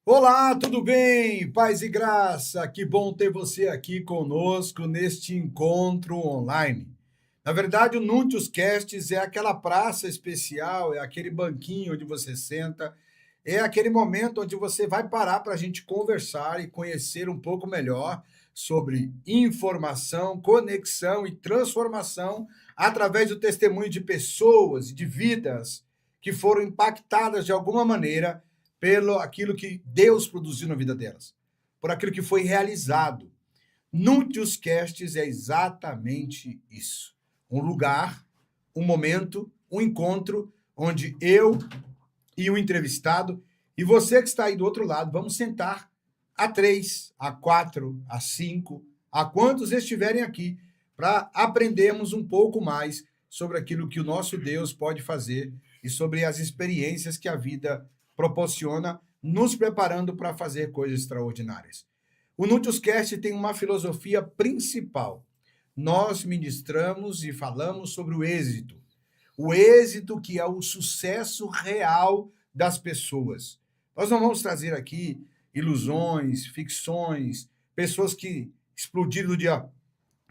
Olá, tudo bem? Paz e graça, que bom ter você aqui conosco neste encontro online. Na verdade, o Núntios Casts é aquela praça especial, é aquele banquinho onde você senta, é aquele momento onde você vai parar para a gente conversar e conhecer um pouco melhor sobre informação, conexão e transformação através do testemunho de pessoas, de vidas que foram impactadas de alguma maneira pelo aquilo que Deus produziu na vida delas, por aquilo que foi realizado. Núntios Casts é exatamente isso. Um lugar, um momento, um encontro onde eu e o entrevistado e você que está aí do outro lado, vamos sentar a 3, a 4, a 5, a quantos estiverem aqui, para aprendermos um pouco mais sobre aquilo que o nosso Deus pode fazer e sobre as experiências que a vida proporciona, nos preparando para fazer coisas extraordinárias. O Núntioscast tem uma filosofia principal. Nós ministramos e falamos sobre o êxito. O êxito que é o sucesso real das pessoas. Nós não vamos trazer aqui ilusões, ficções, pessoas que explodiram do dia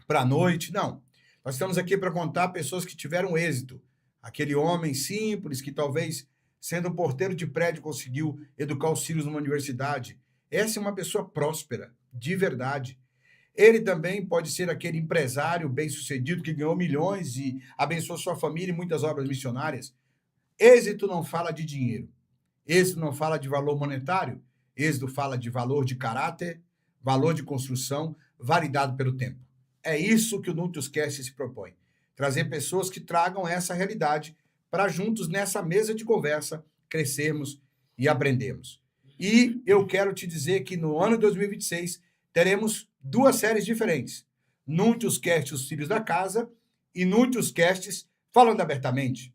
para a noite, não. Nós estamos aqui para contar pessoas que tiveram êxito. Aquele homem simples que talvez, sendo um porteiro de prédio, conseguiu educar os filhos numa universidade. Essa é uma pessoa próspera, de verdade. Ele também pode ser aquele empresário bem-sucedido que ganhou milhões e abençoou sua família em muitas obras missionárias. Êxito não fala de dinheiro. Êxito não fala de valor monetário. Êxito fala de valor de caráter, valor de construção, validado pelo tempo. É isso que o Núntioscast se propõe. Trazer pessoas que tragam essa realidade para juntos, nessa mesa de conversa, crescermos e aprendermos. E eu quero te dizer que no ano de 2026 teremos duas séries diferentes. Núntioscast, os filhos da casa, e Núntioscasts, falando abertamente.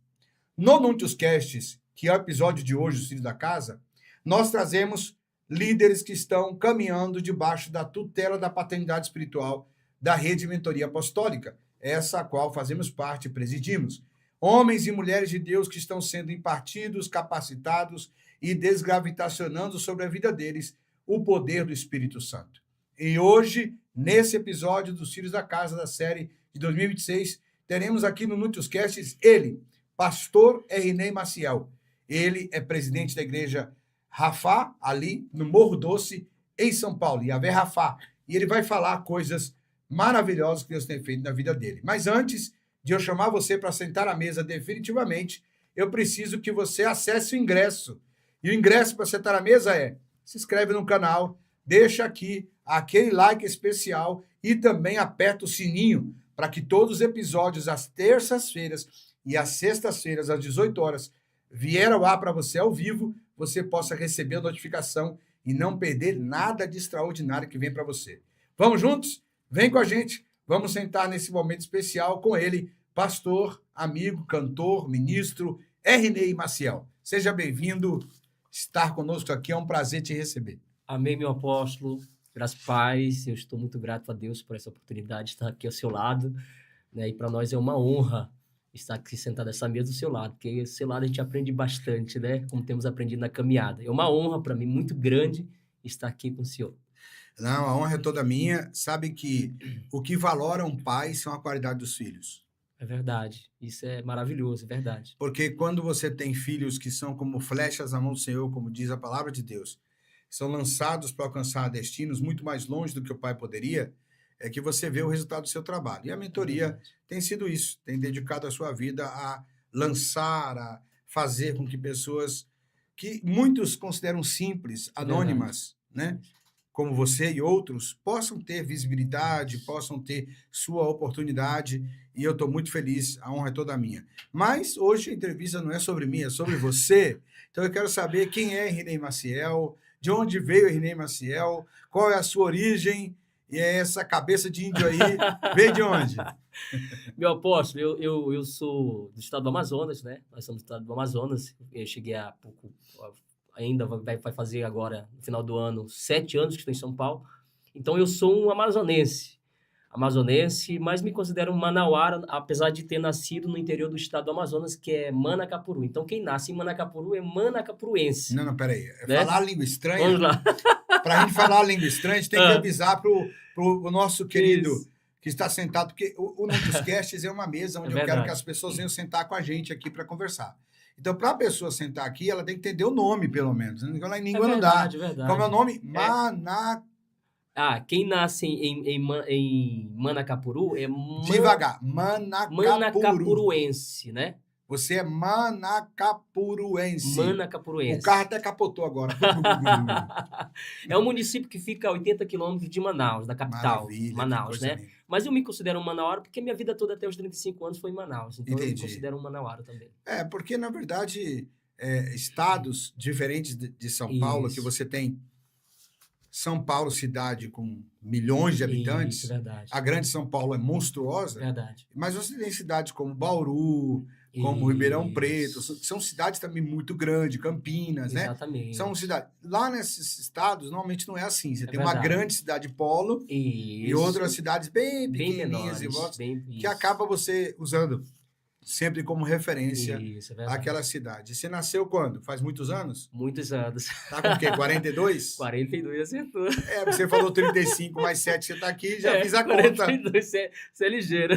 No Núntioscasts, que é o episódio de hoje, os filhos da casa, nós trazemos líderes que estão caminhando debaixo da tutela da paternidade espiritual da Rede Mentoria Apostólica, essa a qual fazemos parte e presidimos. Homens e mulheres de Deus que estão sendo impartidos, capacitados e desgravitacionando sobre a vida deles o poder do Espírito Santo. E hoje, nesse episódio dos Filhos da Casa, da série de 2026, teremos aqui no Núntioscast ele, pastor Ernei Maciel. Ele é presidente da igreja Rafá, ali no Morro Doce, em São Paulo, Yahvé Rafá. E ele vai falar coisas maravilhosas que Deus tem feito na vida dele. Mas antes de eu chamar você para sentar à mesa definitivamente, eu preciso que você acesse o ingresso. E o ingresso para sentar à mesa é: se inscreve no canal, deixa aqui aquele like especial e também aperta o sininho para que todos os episódios às terças-feiras e às sextas-feiras às 18 horas vier ao ar para você ao vivo, você possa receber a notificação e não perder nada de extraordinário que vem para você. Vamos juntos? Vem com a gente, vamos sentar nesse momento especial com ele, pastor, amigo, cantor, ministro, Ernei Maciel. Seja bem-vindo, estar conosco aqui, é um prazer te receber. Amém, meu apóstolo, graças e paz, eu estou muito grato a Deus por essa oportunidade de estar aqui ao seu lado, né? E para nós é uma honra estar aqui sentado nessa mesa do seu lado, porque ao seu lado a gente aprende bastante, né? Como temos aprendido na caminhada. É uma honra para mim muito grande estar aqui com o senhor. Não, a honra é toda minha. Sabe que o que valora um pai são a qualidade dos filhos. É verdade, isso é maravilhoso, é verdade. Porque quando você tem filhos que são como flechas na mão do Senhor, como diz a palavra de Deus, são lançados para alcançar destinos muito mais longe do que o pai poderia, é que você vê o resultado do seu trabalho. E a mentoria tem sido isso, tem dedicado a sua vida a lançar, a fazer com que pessoas que muitos consideram simples, anônimas, né? Como você e outros, possam ter visibilidade, possam ter sua oportunidade, e eu estou muito feliz, a honra é toda minha. Mas hoje a entrevista não é sobre mim, é sobre você. Então eu quero saber quem é Ernei Maciel, de onde veio Ernei Maciel, qual é a sua origem, e é essa cabeça de índio aí, veio de onde? Meu apóstolo, eu sou do estado do Amazonas, né? Nós somos do estado do Amazonas. Eu cheguei há pouco, ainda vai fazer agora, no final do ano, 7 anos que estou em São Paulo. Então, eu sou um amazonense. amazonense, mas me considero um manauara, apesar de ter nascido no interior do estado do Amazonas, que é Manacapuru. Então, quem nasce em Manacapuru é manacapuruense, Não, peraí. né? Falar a língua Vamos estranha, lá. para a gente falar a língua estranha, a gente tem que Ah, avisar pro nosso querido isso, que está sentado, porque o Núcleos Casts é uma mesa é onde eu quero que verdade. as pessoas venham sentar com a gente aqui para conversar. Então, para a pessoa sentar aqui, ela tem que entender o nome, pelo menos. Né? Em É língua não dá. verdade, Como é o verdade. nome? Quem nasce em Manacapuru é Devagar. Manacapuru. manacapuruense, né? Você é manacapuruense. O carro Manacapuruense. até capotou agora. É um município que fica a 80 quilômetros de Manaus, da capital, Maravilha, que Manaus, coisa né? linda. Mas eu me considero um manauara porque minha vida toda até os 35 anos foi em Manaus, então eu me Entendi. considero um manauara também. Porque, na verdade, estados diferentes de São Paulo, que Isso, você tem São Paulo, cidade com milhões de isso, habitantes, verdade, a grande São Paulo é monstruosa, verdade. mas você tem cidades como Bauru, como Ribeirão Preto, Isso, são cidades também muito grandes, Campinas, né? São exatamente. cidades. Lá nesses estados, normalmente não é assim. Você É tem uma verdade. grande cidade polo e outras Isso, cidades bem bem pequenininhas e menores, voltas, bem que isso. acaba você usando sempre como referência Isso, é verdade. aquela cidade. Você nasceu quando? Faz muitos anos? Muitos anos. Tá com o quê? 42? 42 acertou. Você falou 35 mais 7, você tá aqui, já fiz a conta. 42, você é ligeiro.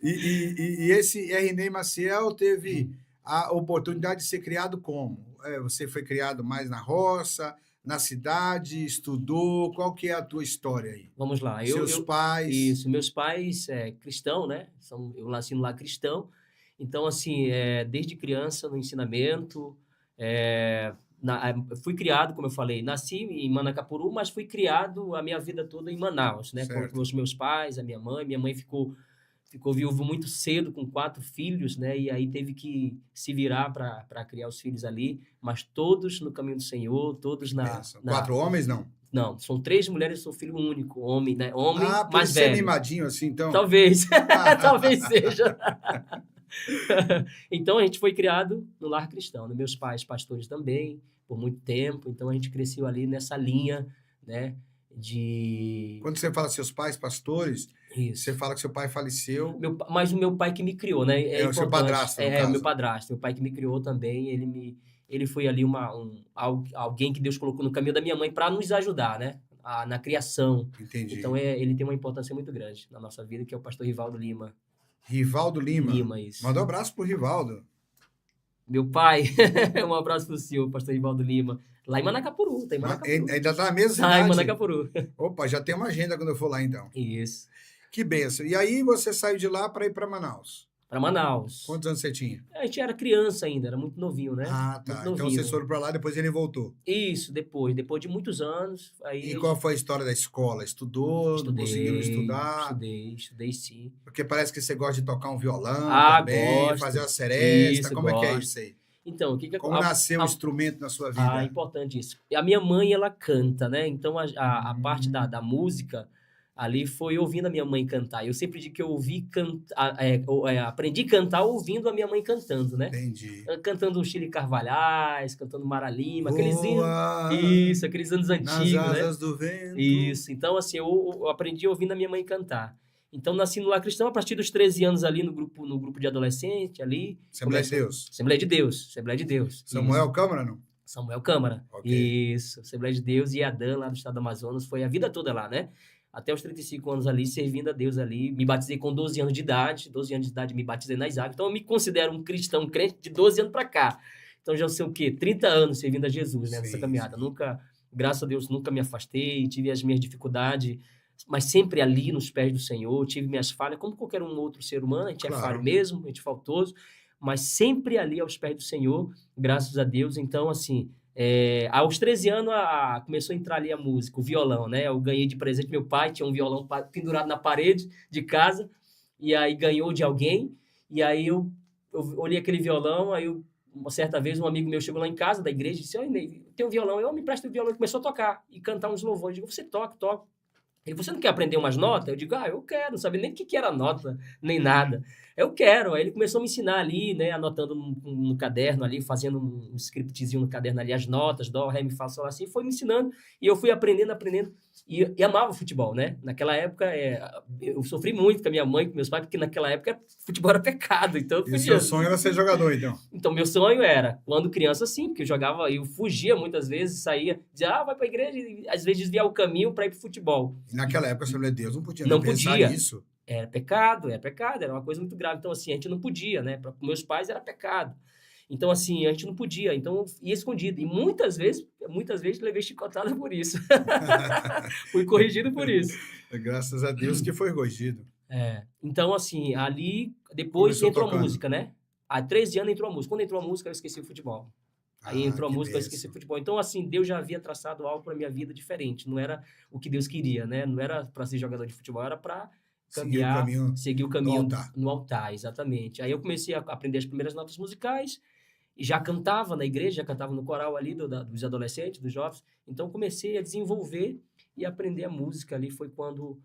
E esse R. Maciel teve a oportunidade de ser criado como? Você foi criado mais na roça, na cidade, estudou? Qual que é a tua história aí? Vamos lá. Seus pais? Isso, meus pais cristão, né? Eu nasci no lar cristão. Então, assim, desde criança no ensinamento, fui criado, como eu falei, nasci em Manacapuru, mas fui criado a minha vida toda em Manaus, né? Com Certo. os meus pais, a minha mãe. Minha mãe ficou viúva muito cedo, com 4 filhos, né? E aí teve que se virar para criar os filhos ali, mas todos no caminho do Senhor, todos Benção. 4 homens, não? Não, são 3 mulheres e sou filho único, homem, né? Homem Por mais isso você é velho. mimadinho assim, então? Talvez, talvez seja. Então a gente foi criado no lar cristão, né? Meus pais pastores também, por muito tempo, então a gente cresceu ali nessa linha, né? Quando você fala seus pais pastores, Isso. você fala que seu pai faleceu. Mas o meu pai que me criou, né? O seu padrasto, no caso. Meu padrasto, meu pai que me criou também, ele foi ali alguém que Deus colocou no caminho da minha mãe para nos ajudar, né? Na criação. Entendi. Então ele tem uma importância muito grande na nossa vida, que é o pastor Rivaldo Lima. Rivaldo Lima? Lima, isso. Manda um abraço pro Rivaldo. Meu pai, um abraço pro senhor, pastor Rivaldo Lima. Lá em Manacapuru, tá em Manacapuru. Ainda tá na mesma cidade? Em Manacapuru. Opa, já tem uma agenda quando eu for lá, então. Isso. Que benção. E aí você saiu de lá para ir para Manaus? Para Manaus. Quantos anos você tinha? A gente era criança ainda, era muito novinho, né? Ah, tá. Muito Então novinho. vocês foram para lá, depois ele voltou. Isso, depois de muitos anos. Aí E qual foi a história da escola? Estudou? Não conseguiram estudar? Estudei sim. Porque parece que você gosta de tocar um violão também, gosto. fazer uma seresta. Isso, Como é que é gosto. isso aí? Então, o que Como nasceu o instrumento na sua vida? Importante isso. A minha mãe, ela canta, né? Então, a parte da música ali foi ouvindo a minha mãe cantar. Eu sempre digo que eu aprendi a cantar ouvindo a minha mãe cantando, né? Entendi. Cantando Chile Carvalhais, cantando Mara Lima, aqueles anos antigos, nas né? asas do vento. Isso. Então, assim, eu aprendi ouvindo a minha mãe cantar. Então, nasci no lar cristão a partir dos 13 anos ali no grupo de adolescente ali. Assembleia de Deus. Assembleia de Deus. Samuel Isso. Câmara, não? Samuel Câmara. Ok. Isso. Assembleia de Deus e Adã, lá do estado do Amazonas. Foi a vida toda lá, né? Até os 35 anos ali, servindo a Deus ali. Me batizei com 12 anos de idade. 12 anos de idade me batizei nas águas. Então, eu me considero um cristão crente de 12 anos para cá. Então, já sei o quê? 30 anos servindo a Jesus, né? Nessa caminhada. Nunca, graças a Deus, nunca me afastei. Tive as minhas dificuldades, mas sempre ali nos pés do Senhor. Tive minhas falhas, como qualquer um outro ser humano. A gente é falho mesmo, a gente é faltoso. Mas sempre ali aos pés do Senhor, graças a Deus. Então, assim... aos 13 anos começou a entrar ali a música, o violão, né? Eu ganhei de presente, meu pai tinha um violão pendurado na parede de casa, e aí ganhou de alguém, e aí eu olhei aquele violão, aí uma certa vez um amigo meu chegou lá em casa da igreja e disse, oi, Ney, tem um violão, me empresta o violão, e começou a tocar, e cantar uns louvores. Eu digo, você toca. Ele, você não quer aprender umas notas? Eu digo, eu quero, não sabia nem o que era nota, nem nada. Eu quero. Aí ele começou a me ensinar ali, né, anotando no caderno ali, fazendo um scriptzinho no caderno ali, as notas, dó, ré, mi, fá, sol, assim, foi me ensinando, e eu fui aprendendo, e amava futebol, né? Naquela época, eu sofri muito com a minha mãe, com meus pais, porque naquela época futebol era pecado, então eu E o seu podia. sonho era ser jogador, então? Então, meu sonho era, quando criança, sim, porque eu fugia muitas vezes, saía, dizia, vai pra igreja, e às vezes desviar o caminho para ir pro futebol. E naquela época, Assembleia de Deus não podia nem Não pensar podia. nisso. Era pecado, era uma coisa muito grave. Então, assim, a gente não podia, né? Para meus pais era pecado. Então, assim, a gente não podia. Então, ia escondido. E muitas vezes levei chicotada por isso. Fui corrigido por isso. Graças a Deus que foi corrigido. Então, assim, ali, depois Começou entrou a tocando. música, né? Há 13 anos entrou a música. Quando entrou a música, eu esqueci o futebol. Aí entrou a que música, eu esqueci o bênção. futebol. Então, assim, Deus já havia traçado algo para minha vida diferente. Não era o que Deus queria, né? Não era para ser jogador de futebol, era para Seguir o caminhar, caminho seguir o do caminho altar. no altar, exatamente. Aí eu comecei a aprender as primeiras notas musicais e já cantava na igreja, já cantava no coral ali dos adolescentes, dos jovens. Então comecei a desenvolver e aprender a música ali. Foi quando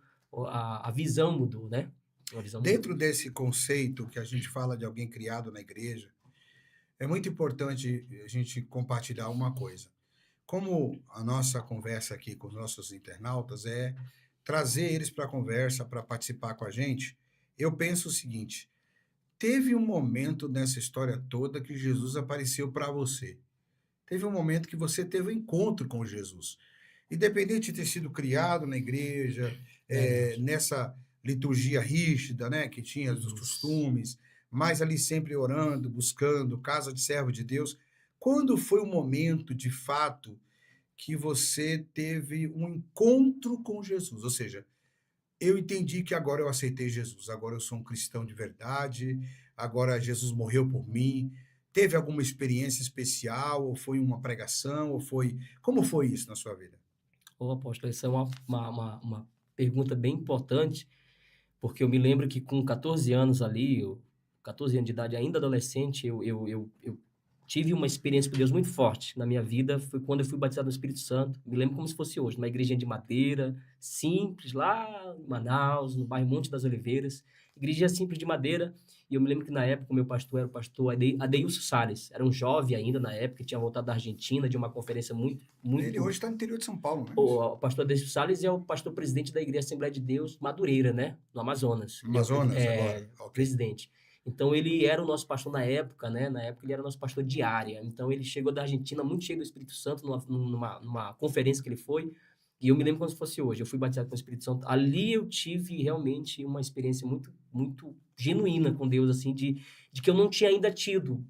a visão mudou, né? A visão mudou. Dentro desse conceito que a gente fala de alguém criado na igreja, é muito importante a gente compartilhar uma coisa. Como a nossa conversa aqui com os nossos internautas é trazer eles para a conversa, para participar com a gente, eu penso o seguinte: teve um momento nessa história toda que Jesus apareceu para você. Teve um momento que você teve um encontro com Jesus. Independente de ter sido criado na igreja, nessa liturgia rígida, né, que tinha os costumes, mas ali sempre orando, buscando, casa de servo de Deus. Quando foi o momento, de fato, que você teve um encontro com Jesus? Ou seja, eu entendi que agora eu aceitei Jesus, agora eu sou um cristão de verdade, agora Jesus morreu por mim. Teve alguma experiência especial, ou foi uma pregação, ou foi... Como foi isso na sua vida? Ô, apóstolo, essa é uma pergunta bem importante, porque eu me lembro que com 14 anos ali, 14 anos de idade, ainda adolescente, eu tive uma experiência com Deus muito forte na minha vida. Foi quando eu fui batizado no Espírito Santo. Me lembro como se fosse hoje, numa igrejinha de madeira, simples, lá em Manaus, no bairro Monte das Oliveiras. Igreja simples de madeira. E eu me lembro que na época o meu pastor era o pastor Adeilson Salles. Era um jovem ainda na época, tinha voltado da Argentina, de uma conferência muito... Ele hoje está no interior de São Paulo, né? O pastor Adeilson Salles é o pastor presidente da Igreja Assembleia de Deus Madureira, né? No Amazonas. Amazonas, agora. Okay. Presidente. Então, ele era o nosso pastor na época, né? Na época, ele era o nosso pastor de área. Então, ele chegou da Argentina muito cheio do Espírito Santo, numa conferência que ele foi. E eu me lembro como se fosse hoje. Eu fui batizado com o Espírito Santo. Ali eu tive realmente uma experiência muito, muito genuína com Deus, assim, de que eu não tinha ainda tido.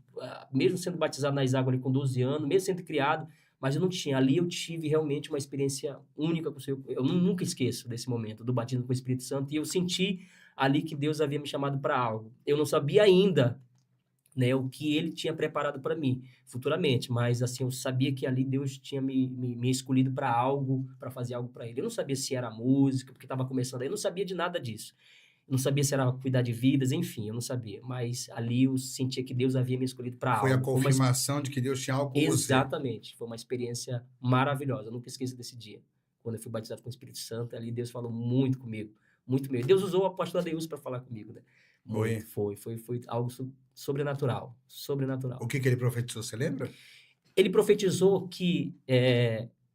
Mesmo sendo batizado nas águas ali com 12 anos, mesmo sendo criado, mas eu não tinha. Ali eu tive realmente uma experiência única com o Senhor. Eu nunca esqueço desse momento, do batismo com o Espírito Santo. E eu senti ali que Deus havia me chamado para algo. Eu não sabia ainda, né, o que ele tinha preparado para mim futuramente, mas assim, eu sabia que ali Deus tinha me escolhido para algo, para fazer algo para ele. Eu não sabia se era música, porque estava começando aí, eu não sabia de nada disso. Eu não sabia se era cuidar de vidas, enfim, eu não sabia. Mas ali eu sentia que Deus havia me escolhido para algo. Foi a confirmação de que Deus tinha algo com você. Exatamente. Foi uma experiência maravilhosa. Eu nunca esqueço desse dia. Quando eu fui batizado com o Espírito Santo, ali Deus falou muito comigo. Muito mesmo. Deus usou o apóstolo Adeilson para falar comigo, né? Foi algo sobrenatural. Sobrenatural. O que ele profetizou, você lembra? Ele profetizou que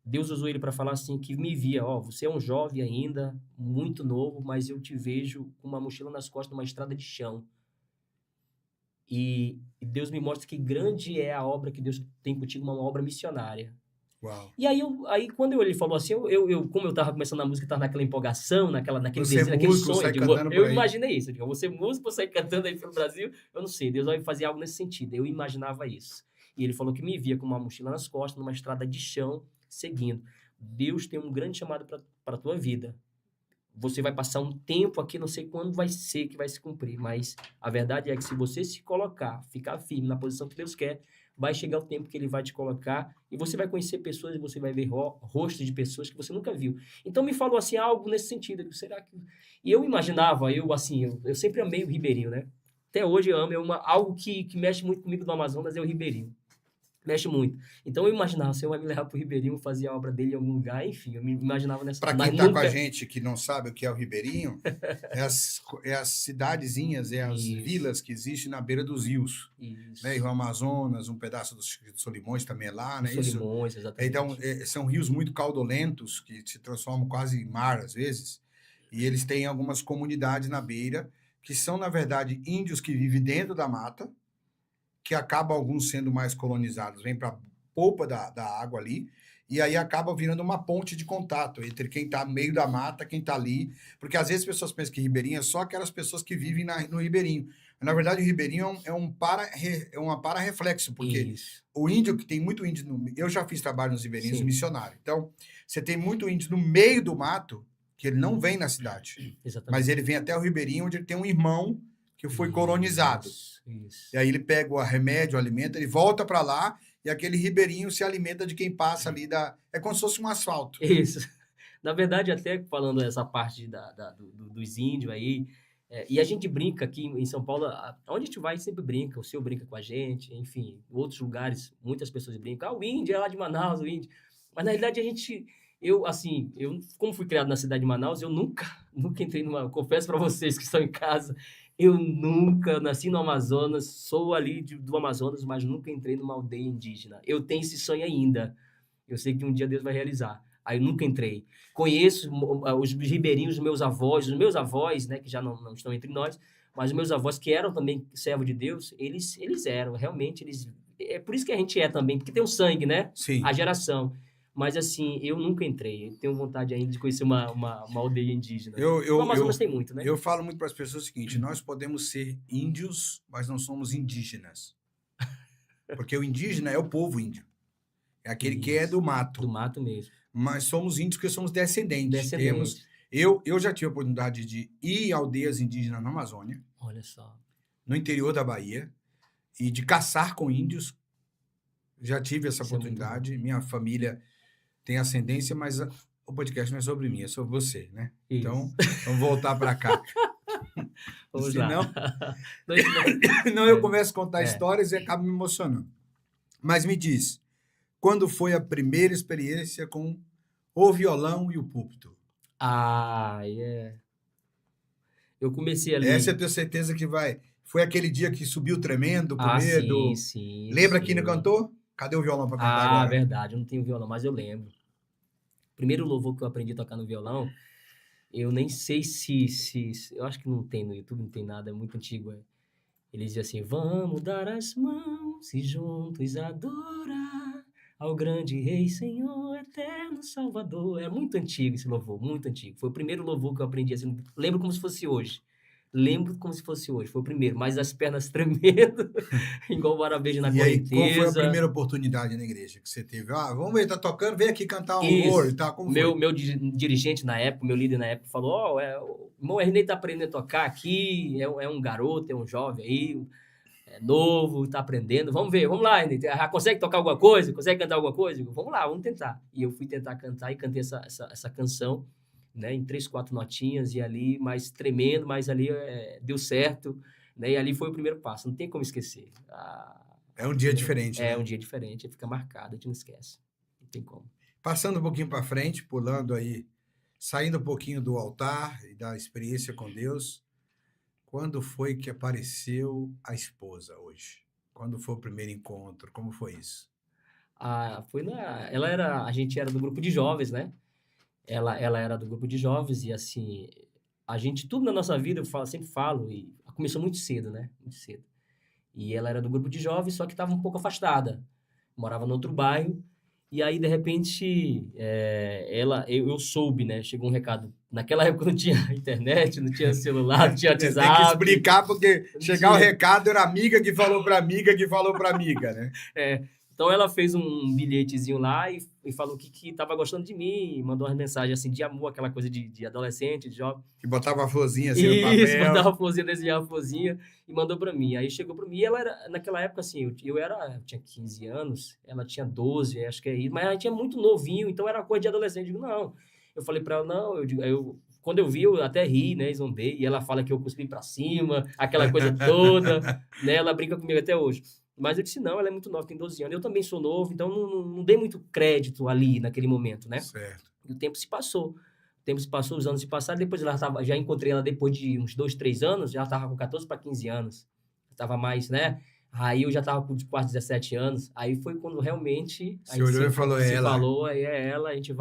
Deus usou ele para falar assim, que me via, você é um jovem ainda, muito novo, mas eu te vejo com uma mochila nas costas numa estrada de chão. E Deus me mostra que grande é a obra que Deus tem contigo, uma obra missionária. Uau. E aí quando ele falou assim, como eu estava começando a música, estava naquela empolgação, naquele desejo, naquele sonho, eu imaginei isso. Eu vou ser músico, vou sair cantando aí pelo Brasil, eu não sei, Deus vai fazer algo nesse sentido. Eu imaginava isso. E ele falou que me via com uma mochila nas costas, numa estrada de chão, seguindo. Deus tem um grande chamado para a tua vida. Você vai passar um tempo aqui, não sei quando vai ser que vai se cumprir, mas a verdade é que se você se colocar, ficar firme na posição que Deus quer, vai chegar o tempo que ele vai te colocar e você vai conhecer pessoas e você vai ver rostos de pessoas que você nunca viu. Então me falou assim algo nesse sentido, será que... E eu imaginava, eu sempre amei o ribeirinho, né? Até hoje eu amo, algo que mexe muito comigo do Amazonas é o ribeirinho. Mexe muito. Então eu imaginava, o Senhor vai me levar para o Ribeirinho, fazer a obra dele em algum lugar, enfim, eu me imaginava nessa... Para Mas quem está com a nunca... gente que não sabe o que é o Ribeirinho, é as cidadezinhas, é as Isso, vilas que existem na beira dos rios. Né? Rio isso. Amazonas, um pedaço dos Solimões também é lá, Os né? Isso. Solimões, Então, exatamente. são rios muito caudolentos, que se transformam quase em mar, às vezes, e eles têm algumas comunidades na beira, que são, na verdade, índios que vivem dentro da mata, que acabam alguns sendo mais colonizados, vêm para a polpa da água ali, e aí acaba virando uma ponte de contato entre quem está no meio da mata, quem está ali, porque às vezes as pessoas pensam que Ribeirinho é só aquelas pessoas que vivem no Ribeirinho. Na verdade, o Ribeirinho é uma para-reflexo, porque Isso, o índio, que tem muito índio, eu já fiz trabalho nos ribeirinhos sim, missionário, então você tem muito índio no meio do mato, que ele não vem na cidade, mas exatamente. ele vem até o Ribeirinho, onde ele tem um irmão que foi colonizado. Isso. E aí ele pega o remédio, o alimento, ele volta para lá e aquele ribeirinho se alimenta de quem passa ali É como se fosse um asfalto. Isso. Na verdade, até falando essa parte dos índios aí, e a gente brinca aqui em São Paulo, onde a gente vai sempre brinca, o senhor brinca com a gente, enfim, em outros lugares, muitas pessoas brincam, o índio é lá de Manaus, o índio. Mas na realidade eu como fui criado na cidade de Manaus, eu nunca entrei numa, confesso para vocês que estão em casa, eu nunca nasci no Amazonas, sou ali do Amazonas, mas nunca entrei numa aldeia indígena. Eu tenho esse sonho ainda. Eu sei que um dia Deus vai realizar. Aí eu nunca entrei. Conheço os ribeirinhos, os meus avós, né, que já não estão entre nós, mas os meus avós, que eram também servos de Deus, eles eram, realmente, é por isso que a gente é também, porque tem o sangue, né? Sim. A geração. Mas, assim, eu nunca entrei. Eu tenho vontade ainda de conhecer uma aldeia indígena. O Amazonas tem muito, né? Eu falo muito para as pessoas o seguinte, nós podemos ser índios, mas não somos indígenas. Porque o indígena é o povo índio. É aquele que é do mato. Do mato mesmo. Mas somos índios porque somos descendentes. Eu já tive a oportunidade de ir a aldeias indígenas na Amazônia. Olha só. No interior da Bahia. E de caçar com índios. Já tive essa oportunidade. Minha família tem ascendência, mas o podcast não é sobre mim, é sobre você, né? Isso. Então, vamos voltar para cá. Vamos Senão, lá. Senão eu começo a contar histórias e acabo me emocionando. Mas me diz, quando foi a primeira experiência com o violão e o púlpito? Eu comecei ali... Essa eu tenho certeza que vai... Foi aquele dia que subiu tremendo, com medo. Sim. Lembra quem não cantou? Cadê o violão para cantar agora? Verdade, eu não tenho violão, mas eu lembro. Primeiro louvor que eu aprendi a tocar no violão, eu nem sei se eu acho que não tem no YouTube, não tem nada, é muito antigo. Ele dizia assim, vamos dar as mãos e juntos adorar ao grande Rei, Senhor, eterno Salvador. É muito antigo esse louvor, muito antigo. Foi o primeiro louvor que eu aprendi, assim, lembro como se fosse hoje. Foi o primeiro, mas as pernas tremendo, igual o Arabejo na correnteza. E aí, qual foi a primeira oportunidade na igreja que você teve? Vamos ver, tá tocando, vem aqui cantar um louvor e tal. Como foi? Meu dirigente na época, meu líder na época, falou, o irmão Ernei tá aprendendo a tocar aqui, é um garoto, é um jovem aí, é novo, tá aprendendo, vamos ver, vamos lá, Ernei, consegue tocar alguma coisa? Consegue cantar alguma coisa? Vamos lá, vamos tentar. E eu fui tentar cantar e cantei essa canção, né, em 3, 4 notinhas e ali, mais tremendo, mas ali deu certo, né, e ali foi o primeiro passo, não tem como esquecer. É um dia diferente, né? É um dia diferente, fica marcado, a gente não esquece, não tem como. Passando um pouquinho para frente, pulando aí, saindo um pouquinho do altar e da experiência com Deus, quando foi que apareceu a esposa hoje? Quando foi o primeiro encontro? Como foi isso? A gente era do grupo de jovens, né? Ela era do grupo de jovens e, assim, tudo na nossa vida, sempre falo, e começou muito cedo, né? Muito cedo. E ela era do grupo de jovens, só que estava um pouco afastada. Morava no outro bairro. E aí, de repente, eu soube, né? Chegou um recado. Naquela época não tinha internet, não tinha celular, não tinha WhatsApp. Tem que explicar, porque chegar o recado era amiga que falou para amiga que falou para amiga, né? Então, ela fez um bilhetezinho lá e falou que estava gostando de mim, mandou uma mensagem assim de amor, aquela coisa de adolescente, de jovem. Que botava a florzinha assim no papel. Isso, botava a florzinha, desenhava a florzinha e mandou para mim. Aí chegou para mim e ela era, naquela época, assim, eu tinha 15 anos, ela tinha 12, acho que é isso, mas ela tinha muito novinho, então era coisa de adolescente. Eu digo, não. Eu falei para ela, não, quando eu vi, eu até ri, né, zombei, e ela fala que eu cuspi para cima, aquela coisa toda, né, ela brinca comigo até hoje. Mas eu disse, não, ela é muito nova, tem 12 anos. Eu também sou novo, então não dei muito crédito ali naquele momento, né? Certo. E o tempo se passou. O tempo se passou, os anos se passaram, depois já encontrei ela depois de uns 2, 3 anos, já estava com 14 para 15 anos. Estava mais, né? Aí eu já estava com quase 17 anos. Aí foi quando realmente a Você gente olhou e falou, é ela. falou, aí é ela, a gente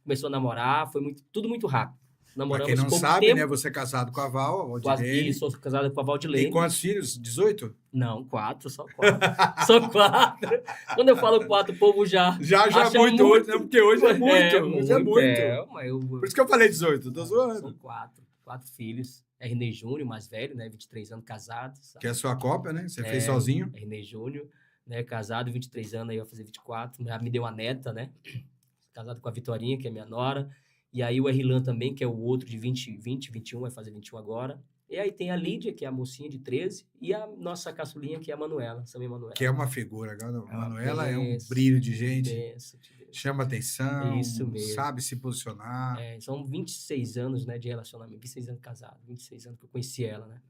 começou a namorar, foi tudo muito rápido. Pra quem Namoramos não pouco sabe, tempo. né? Você é casado com a Val, Quase Valdilene. isso, sou casado com a Valdilene. Tem quantos filhos? 18? Não, 4, só 4. Só 4. Quando eu falo 4, o povo já Já acha muito hoje, né? Porque hoje é muito. Hoje é muito. Mas Por isso que eu falei 18, tô zoando. São 4 filhos. É René Júnior, mais velho, né? 23 anos, casado. Sabe? Que é a sua cópia, né? Você fez sozinho. É René Júnior, né? Casado, 23 anos, aí vai fazer 24. Já me deu uma neta, né? Casado com a Vitorinha, que é minha nora. E aí o Erlan também, que é o outro de 21, vai fazer 21 agora. E aí tem a Lídia, que é a mocinha de 13, e a nossa caçulinha, que é a Manuela, Samia Manuela. Que é uma figura, agora. A Manuela é um brilho de gente, chama atenção, isso mesmo. sabe se posicionar. São 26 anos, né, de relacionamento, 26 anos casado, 26 anos que eu conheci ela, né?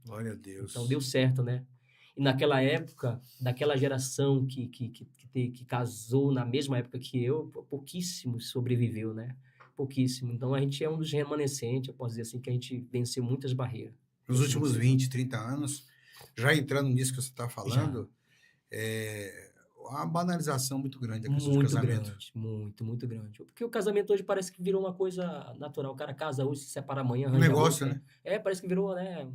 Glória a Deus. Então deu certo, né? E naquela época, daquela geração que casou na mesma época que eu, pouquíssimo sobreviveu, né? Pouquíssimo. Então, a gente é um dos remanescentes, eu posso dizer assim, que a gente venceu muitas barreiras. Nos últimos 20, 30 anos, já entrando nisso que você está falando, uma banalização muito grande da questão do casamento. Muito grande. Porque o casamento hoje parece que virou uma coisa natural. O cara casa hoje, se separa amanhã, arranja negócio, outra. né? Parece que virou, né,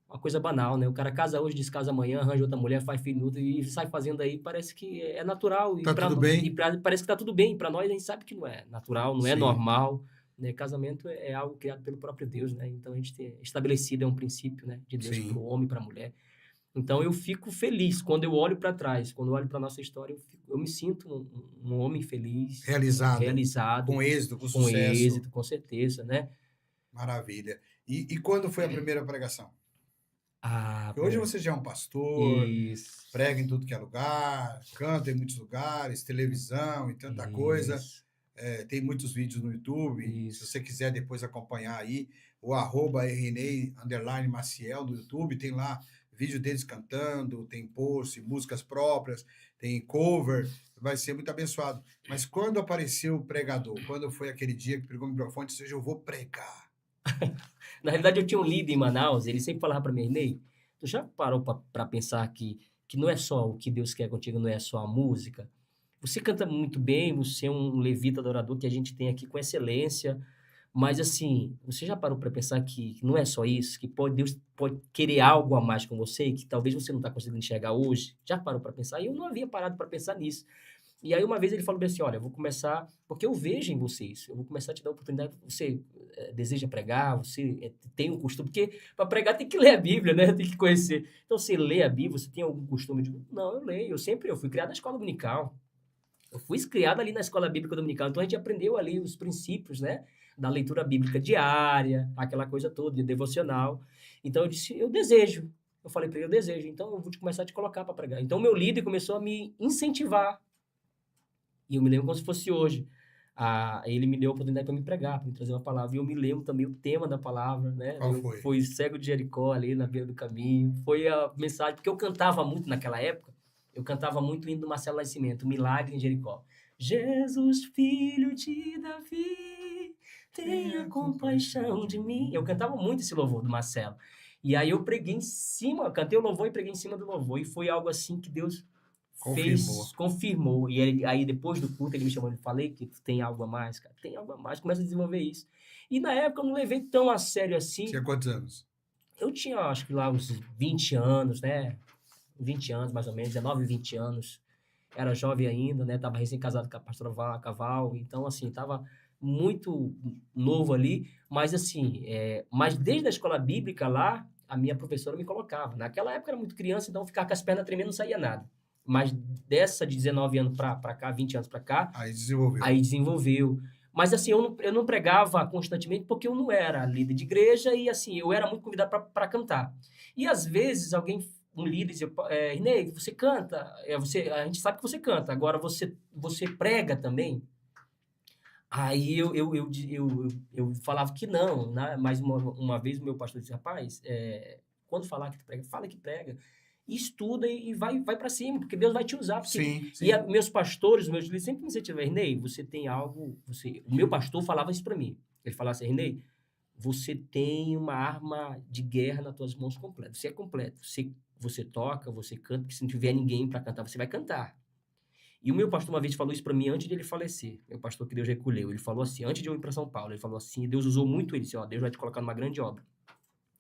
uma coisa banal, né? O cara casa hoje, descasa amanhã, arranja outra mulher, faz filho e sai fazendo aí, parece que é natural. Tá tudo bem. E parece que tá tudo bem. Para nós, a gente sabe que não é natural, não é normal. Né? Casamento é algo criado pelo próprio Deus, né? Então, a gente tem estabelecido, é um princípio, né, de Deus para o homem e para a mulher. Então, eu fico feliz quando eu olho para trás, quando eu olho para nossa história, eu me sinto um homem feliz. Realizado. Com êxito, com sucesso. Com êxito, com certeza, né? Maravilha. E quando foi a primeira pregação? Hoje você já é um pastor, prega em tudo que é lugar, canta em muitos lugares, televisão e tanta coisa. Tem muitos vídeos no YouTube. Se você quiser depois acompanhar aí, o @Renei_Maciel no YouTube, tem lá vídeo deles cantando, tem post, músicas próprias, tem cover, vai ser muito abençoado. Mas quando apareceu o pregador, quando foi aquele dia que pegou o microfone e disse, eu vou pregar? Na realidade, eu tinha um líder em Manaus, ele sempre falava para mim, Ney, tu já parou para pensar que não é só o que Deus quer contigo, não é só a música? Você canta muito bem, você é um levita adorador que a gente tem aqui com excelência, mas assim, você já parou para pensar que não é só isso, que Deus pode querer algo a mais com você, que talvez você não está conseguindo enxergar hoje? Já parou para pensar? E eu não havia parado para pensar nisso. E aí uma vez ele falou bem assim, olha, eu vou começar, porque eu vejo em você isso, eu vou começar a te dar a oportunidade, você deseja pregar, você tem um costume, porque para pregar tem que ler a Bíblia, né? Tem que conhecer. Então você lê a Bíblia, você tem algum costume de... Não, eu leio, eu fui criado na escola dominical. Eu fui criado ali na escola bíblica dominical, então a gente aprendeu ali os princípios, né? Da leitura bíblica diária, aquela coisa toda, de devocional. Então eu disse, eu desejo. Eu falei para ele, eu desejo, então eu vou começar a te colocar para pregar. Então o meu líder começou a me incentivar. E eu me lembro como se fosse hoje. Ele me deu a oportunidade para me pregar, para me trazer uma palavra. E eu me lembro também o tema da palavra, né? Qual foi? Foi Cego de Jericó, ali na beira do caminho. Foi a mensagem, porque eu cantava muito naquela época. Eu cantava muito o hino do Marcelo Nascimento, Milagre em Jericó. Jesus, filho de Davi, tenha compaixão de mim. Eu cantava muito esse louvor do Marcelo. E aí eu preguei em cima, cantei o louvor e preguei em cima do louvor. E foi algo assim que Deus confirmou. E aí depois do culto ele me chamou e falei que tem algo a mais, cara. Tem algo a mais, começa a desenvolver isso. E na época eu não levei tão a sério assim. Tinha quantos anos? Eu tinha, acho que lá uns 20 anos, né? 20 anos, mais ou menos, 19, 20 anos. Era jovem ainda, né? Tava recém-casado com a pastora Caval. Então, assim, tava muito novo ali. Mas, assim, mas desde a escola bíblica lá, a minha professora me colocava. Naquela época eu era muito criança, então ficar com as pernas tremendo não saía nada. Mas dessa de 19 anos para cá, 20 anos para cá... Aí desenvolveu. Mas, assim, eu não pregava constantemente porque eu não era líder de igreja e, assim, eu era muito convidado para cantar. E, às vezes, um líder dizia, Inês, você canta, a gente sabe que você canta, agora você prega também? Aí eu falava que não, né? Mas uma vez o meu pastor disse, rapaz, quando falar que tu prega, fala que prega. e estuda e vai para cima, porque Deus vai te usar. Porque... Sim, sim. E meus pastores, meus líderes, sempre me incentivam, Ernei, você tem algo... O meu pastor falava isso para mim. Ele falava assim, Ernei, você tem uma arma de guerra nas tuas mãos completa. Você é completo. Você toca, você canta, que se não tiver ninguém para cantar, você vai cantar. E o meu pastor uma vez falou isso para mim antes de ele falecer. Meu pastor que Deus recolheu. Ele falou assim, antes de eu ir para São Paulo, ele falou assim, Deus usou muito ele. Disse, ó, Deus vai te colocar numa grande obra.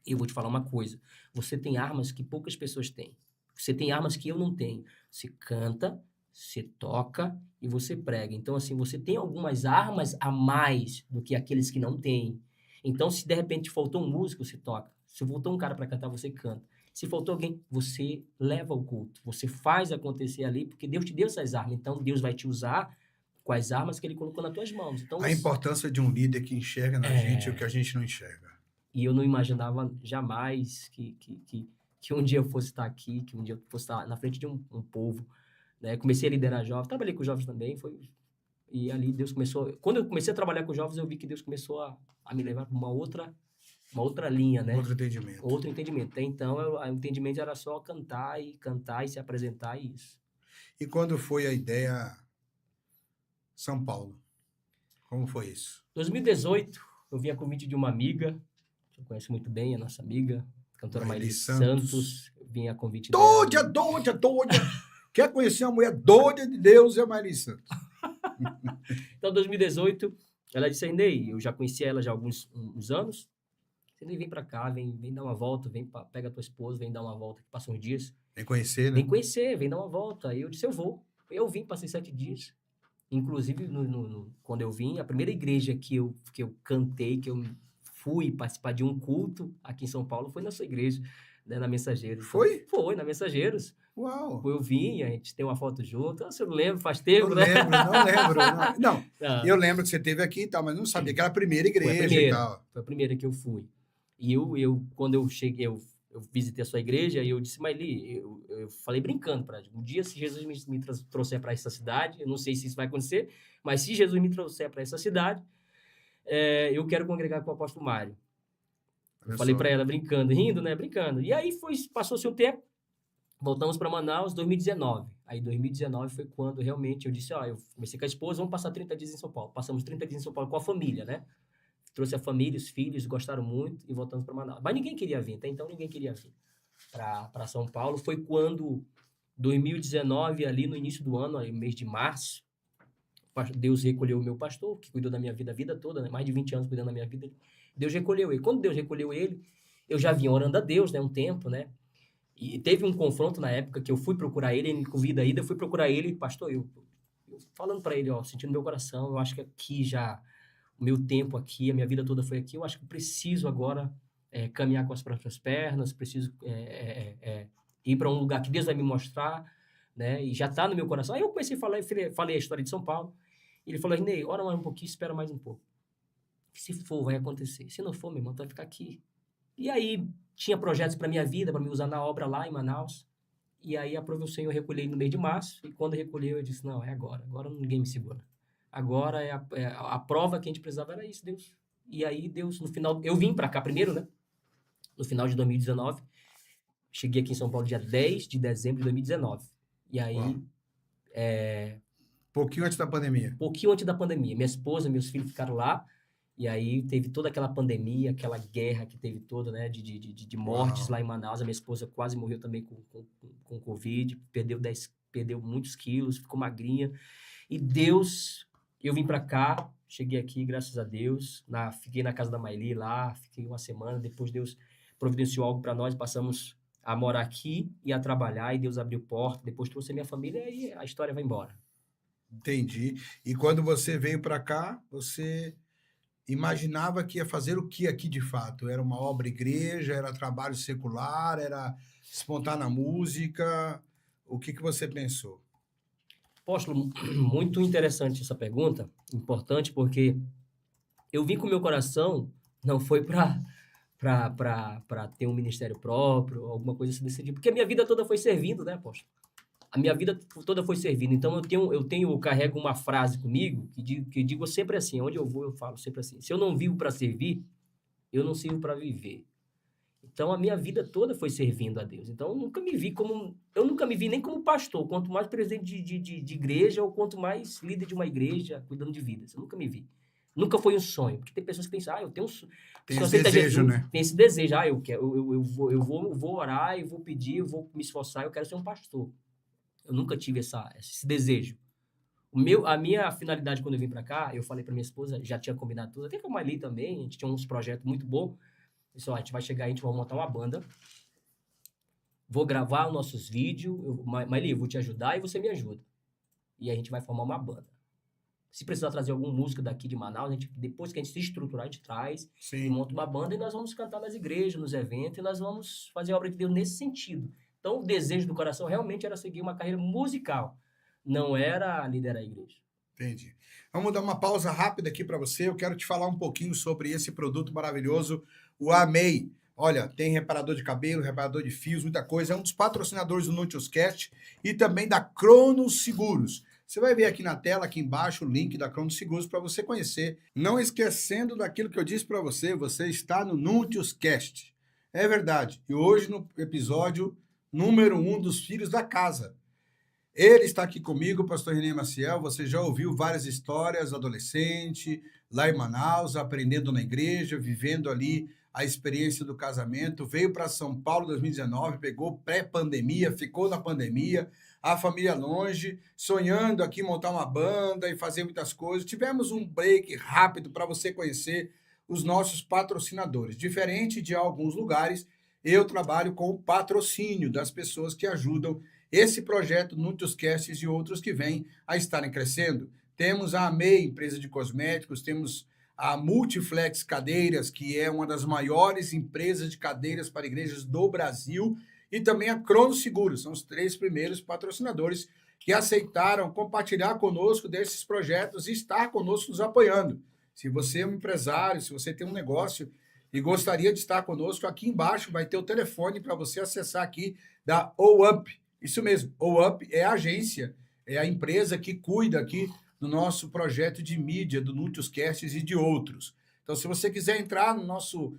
E eu vou te falar uma coisa. Você tem armas que poucas pessoas têm. Você tem armas que eu não tenho. Você canta, você toca e você prega. Então, assim, você tem algumas armas a mais do que aqueles que não têm. Então, se de repente faltou um músico, você toca. Se faltou um cara para cantar, você canta. Se faltou alguém, você leva o culto. Você faz acontecer ali, porque Deus te deu essas armas. Então, Deus vai te usar com as armas que Ele colocou nas tuas mãos. Então, A importância de um líder que enxerga na gente o que a gente não enxerga. E eu não imaginava jamais que um dia eu fosse estar aqui, que um dia eu fosse estar na frente de um povo. Né? Comecei a liderar jovens, trabalhei com jovens também, e ali Deus começou... Quando eu comecei a trabalhar com jovens, eu vi que Deus começou a me levar para uma outra linha, né? Outro entendimento. Outro entendimento. Até então, o entendimento era só cantar e se apresentar e isso. E quando foi a ideia São Paulo? Como foi isso? 2018, eu vim a convite de uma amiga, que eu conheço muito bem, a nossa amiga, cantora Maíli Santos. Eu vim a convite dela. Doida! Quer conhecer uma mulher doida de Deus é a Maíli Santos. Então, 2018, ela disse, Ney, eu já conhecia ela já há uns anos, você nem vem para cá, vem dar uma volta, pega a tua esposa, vem dar uma volta, que passa uns dias. Vem conhecer, né? Vem conhecer, vem dar uma volta. Aí eu disse, eu vou. Eu vim, passei 7 dias. Inclusive, quando eu vim, a primeira igreja que eu cantei, que eu fui participar de um culto aqui em São Paulo, foi na sua igreja, né, na Mensageiros. Foi? Foi, na Mensageiros. Uau! Eu vim, a gente tem uma foto junto. Você não lembra, faz tempo, não né? Não lembro. Não. Eu lembro que você esteve aqui e tal, mas não sabia que era a primeira igreja e tal. Foi a primeira que eu fui. E quando eu cheguei, eu visitei a sua igreja e eu disse, Maíli, eu falei brincando para ela, um dia se Jesus me trouxer para essa cidade, eu não sei se isso vai acontecer, mas se Jesus me trouxer para essa cidade, eu quero congregar com o apóstolo Mário. Eu falei para ela brincando, rindo, né, brincando. E aí passou-se um tempo, voltamos para Manaus, 2019. Aí 2019 foi quando realmente eu disse, eu comecei com a esposa, vamos passar 30 dias em São Paulo. Passamos 30 dias em São Paulo com a família, né? Trouxe a família, os filhos, gostaram muito e voltamos para Manaus. Mas ninguém queria vir, até então ninguém queria vir para São Paulo. Foi quando, 2019, ali no início do ano, no mês de março, Deus recolheu o meu pastor, que cuidou da minha vida a vida toda, né? Mais de 20 anos cuidando da minha vida. Deus recolheu ele. Quando Deus recolheu ele, eu já vinha orando a Deus, né? Um tempo, né? E teve um confronto na época que eu fui procurar ele me convida a ida, eu fui procurar ele, pastor, eu falando para ele, sentindo meu coração, eu acho que aqui já... o meu tempo aqui, a minha vida toda foi aqui, eu acho que eu preciso agora caminhar com as próprias pernas, preciso ir para um lugar que Deus vai me mostrar, né? E já está no meu coração. Aí eu comecei a falei a história de São Paulo, e ele falou, Ney, ora mais um pouquinho, espera mais um pouco. Se for, vai acontecer. Se não for, meu irmão, tu vai ficar aqui. E aí, tinha projetos para minha vida, para me usar na obra lá em Manaus, e aí aprove o Senhor recolher no mês de março, e quando recolheu, eu disse, não, é agora ninguém me segura. Agora a prova que a gente precisava era isso, Deus. E aí, Deus, no final... Eu vim para cá primeiro, né? No final de 2019. Cheguei aqui em São Paulo dia 10 de dezembro de 2019. E aí... Pouquinho antes da pandemia. Pouquinho antes da pandemia. Minha esposa, meus filhos ficaram lá. E aí teve toda aquela pandemia, aquela guerra que teve toda, né? De mortes lá em Manaus. A minha esposa quase morreu também com Covid. Perdeu muitos quilos, ficou magrinha. E Deus... Eu vim para cá, cheguei aqui, graças a Deus, fiquei na casa da Maíli lá, fiquei uma semana, depois Deus providenciou algo para nós, passamos a morar aqui e a trabalhar, e Deus abriu porta, depois trouxe a minha família e a história vai embora. Entendi. E quando você veio para cá, você imaginava que ia fazer o que aqui de fato? Era uma obra igreja, era trabalho secular, era despontar na música? O que você pensou? Apóstolo, muito interessante essa pergunta, importante, porque eu vim com o meu coração, não foi para ter um ministério próprio, alguma coisa assim desse tipo, porque a minha vida toda foi servindo, né, apóstolo? A minha vida toda foi servindo, então eu carrego uma frase comigo, que digo sempre assim, onde eu vou eu falo sempre assim, se eu não vivo para servir, eu não sirvo para viver. Então, a minha vida toda foi servindo a Deus. Então, eu nunca me vi nem como pastor, quanto mais presidente de igreja, ou quanto mais líder de uma igreja, cuidando de vidas. Eu nunca me vi. Nunca foi um sonho. Porque tem pessoas que pensam, eu tenho um sonho. Tem esse desejo, né? Tem esse desejo. Eu vou orar, eu vou pedir, eu vou me esforçar, eu quero ser um pastor. Eu nunca tive esse desejo. A minha finalidade quando eu vim para cá, eu falei para minha esposa, já tinha combinado tudo, até com a Maili também, a gente tinha uns projetos muito bons. Pessoal, a gente vai chegar, a gente vai montar uma banda, vou gravar os nossos vídeos, Maili, eu vou te ajudar e você me ajuda. E a gente vai formar uma banda. Se precisar trazer algum músico daqui de Manaus, depois que a gente se estruturar, a gente traz e monta uma banda e nós vamos cantar nas igrejas, nos eventos, e nós vamos fazer a obra de Deus nesse sentido. Então, o desejo do coração realmente era seguir uma carreira musical, não era liderar a igreja. Entendi. Vamos dar uma pausa rápida aqui para você. Eu quero te falar um pouquinho sobre esse produto maravilhoso, o Amei. Olha, tem reparador de cabelo, reparador de fios, muita coisa. É um dos patrocinadores do Nutiuscast e também da Cronos Seguros. Você vai ver aqui na tela, aqui embaixo, o link da Cronos Seguros para você conhecer. Não esquecendo daquilo que eu disse para você, você está no Nutiuscast. É verdade. E hoje no episódio número 1 dos Filhos da Casa. Ele está aqui comigo, o pastor René Maciel. Você já ouviu várias histórias, adolescente, lá em Manaus, aprendendo na igreja, vivendo ali a experiência do casamento. Veio para São Paulo em 2019, pegou pré-pandemia, ficou na pandemia, a família longe, sonhando aqui montar uma banda e fazer muitas coisas. Tivemos um break rápido para você conhecer os nossos patrocinadores. Diferente de alguns lugares, eu trabalho com o patrocínio das pessoas que ajudam esse projeto, Nutiuscasts e outros que vêm a estarem crescendo. Temos a Amei, empresa de cosméticos, temos a Multiflex Cadeiras, que é uma das maiores empresas de cadeiras para igrejas do Brasil, e também a Cronos Seguros. São os 3 primeiros patrocinadores que aceitaram compartilhar conosco desses projetos e estar conosco nos apoiando. Se você é um empresário, se você tem um negócio e gostaria de estar conosco, aqui embaixo vai ter o telefone para você acessar aqui da OUP. Isso mesmo, OUP é a agência, é a empresa que cuida aqui do nosso projeto de mídia, do Nutiuscasts e de outros. Então, se você quiser entrar no nosso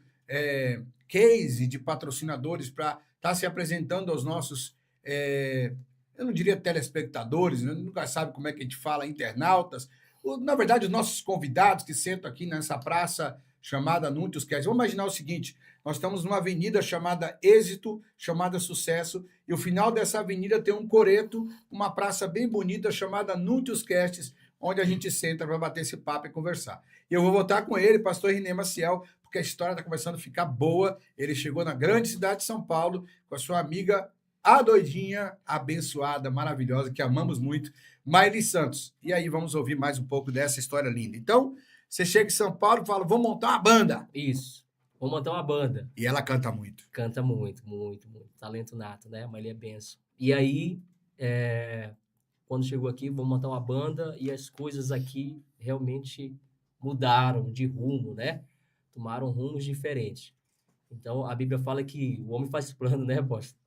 case de patrocinadores para estar se apresentando aos nossos, eu não diria telespectadores, né? Nunca sabe como é que a gente fala, internautas, na verdade, os nossos convidados que sentam aqui nessa praça chamada Nutiuscast. Vamos imaginar o seguinte, nós estamos numa avenida chamada Êxito, chamada Sucesso, e o final dessa avenida tem um coreto, uma praça bem bonita chamada Nutiuscasts, onde a gente senta para bater esse papo e conversar. E eu vou voltar com ele, pastor René Maciel, porque a história está começando a ficar boa. Ele chegou na grande cidade de São Paulo com a sua amiga, a doidinha, abençoada, maravilhosa, que amamos muito, Maili Santos. E aí vamos ouvir mais um pouco dessa história linda. Então, você chega em São Paulo e fala, vamos montar uma banda. Isso. Vamos montar uma banda. E ela canta muito. Canta muito, muito, muito. Talento nato, né? Mas ele é benção. E aí, quando chegou aqui, vamos montar uma banda e as coisas aqui realmente mudaram de rumo, né? Tomaram rumos diferentes. Então, a Bíblia fala que o homem faz plano, né, apóstolo?